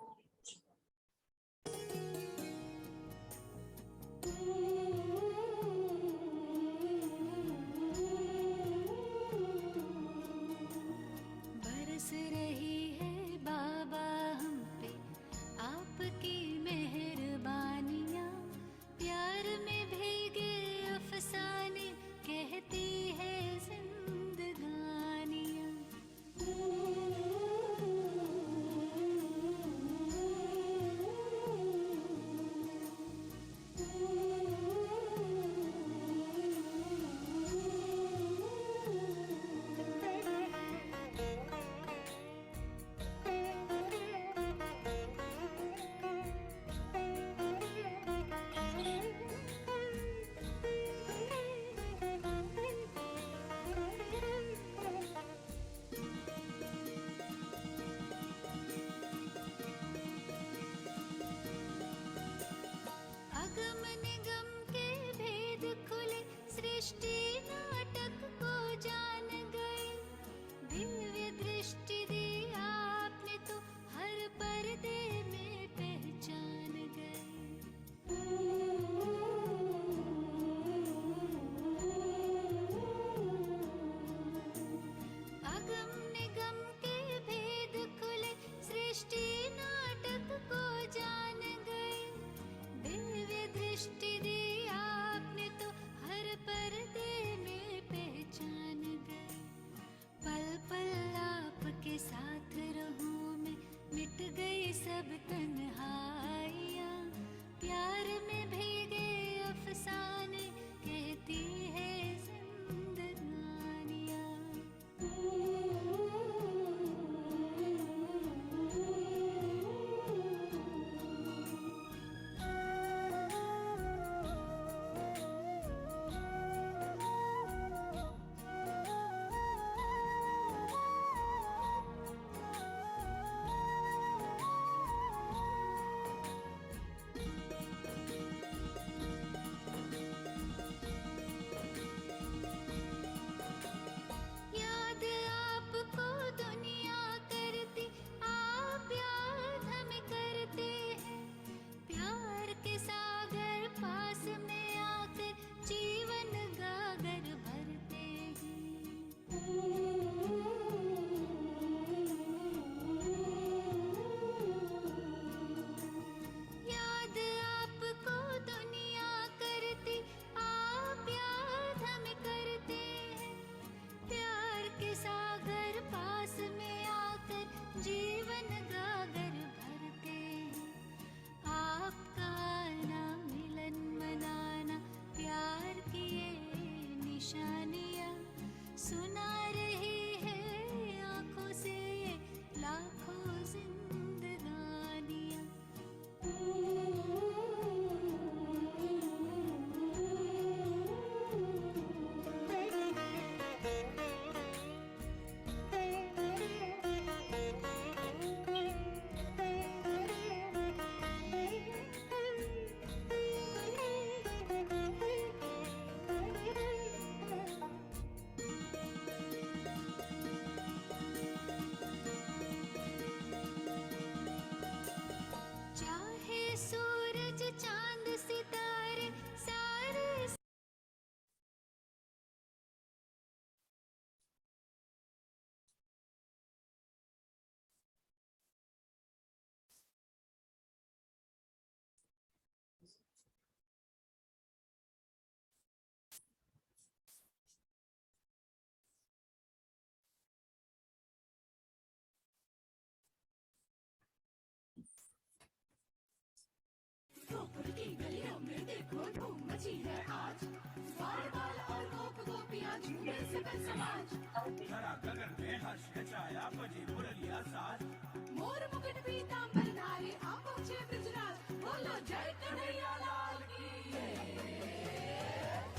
मोर मुकुट पीतांबर धारी आंखों से ब्रजराज बोलो जय कन्हैया लाल की।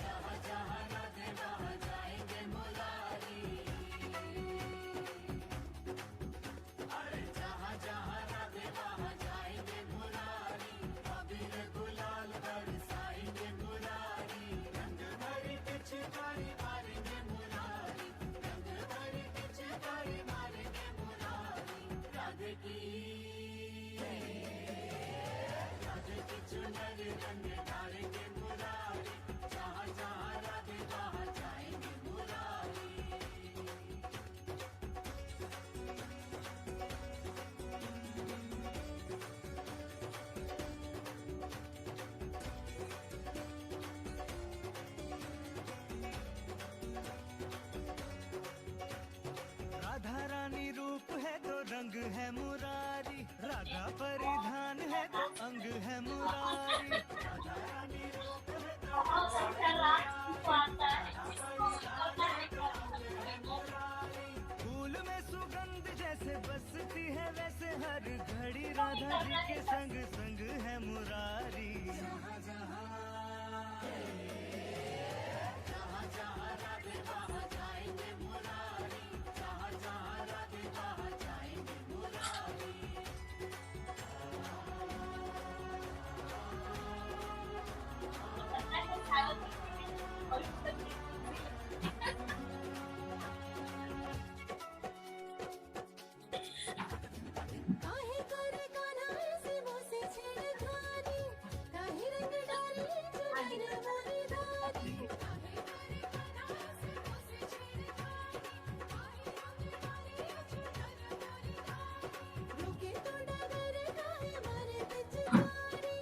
जहाँ जहाँ राधे वहाँ जाएंगे मुरारी। अरे जहाँ जहाँ राधे वहाँ जाएंगे मुरारी। अबीर गुलाल बरसाएंगे मुरारी। रंग भरी पिचकारी मारेंगे मुरारी। रंग भरी पिचकारी मारेंगे मुरारी। राधे की चुनर रंग डालेंगे मुरारी। जहाँ जहाँ राधे वहाँ जाएंगे मुरारी। राधा रानी रूप है तो रंग है मुरारी। राधा परिधान है तो अंग है मुरारी। राधा रानी रूप है तो फूल में सुगंध जैसे बसती है वैसे हर घड़ी राधा जी के संग संग है मुरारी। जहाँ जहाँ राधे वहाँ जाएंगे मुरारी। जहाँ जहाँ राधे वहाँ जाएंगे मुरारी। काहे करे कान्हा ऐसे मोसे छेड़खानी। काहे रंग डाले चुनर मोरी धारी। काहे करे कान्हा ऐसे मोसे छेड़खानी। काहे रंग डाले चुनर मोरी धारी। रुके तो डगर काहे मारे पिचकारी।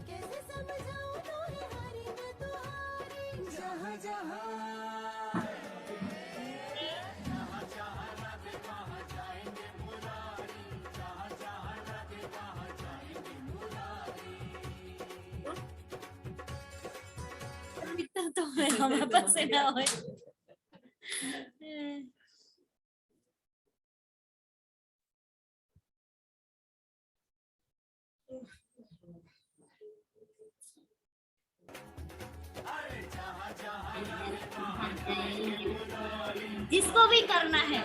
कैसे समझाऊं तोहे हारी मैं तुहारी। जहाँ जहाँ राधे वहाँ जाएंगे मुरारी। जहाँ जहाँ राधे वहाँ जाएंगे मुरारी। इतना तो है हमारे पास से ना हो। जिसको भी करना है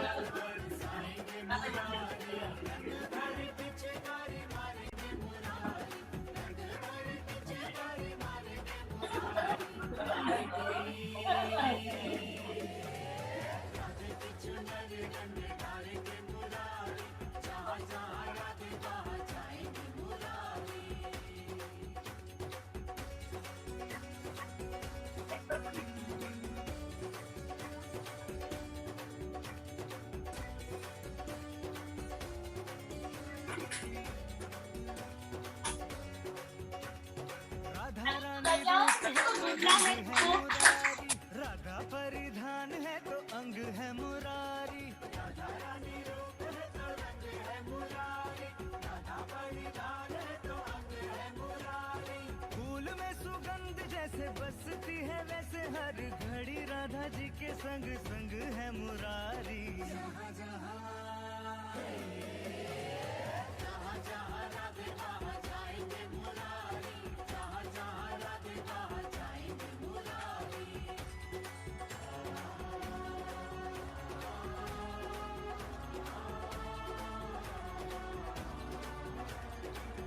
राधा रानी रूप है तो रंग है मुरारी। राधा परिधान है तो अंग है मुरारी। राधा रानी रूप है तो रंग है मुरारी। राधा परिधान है तो अंग है मुरारी। फूल में सुगंध जैसे बसती है वैसे हर घड़ी राधा जी के संग संग है मुरारी।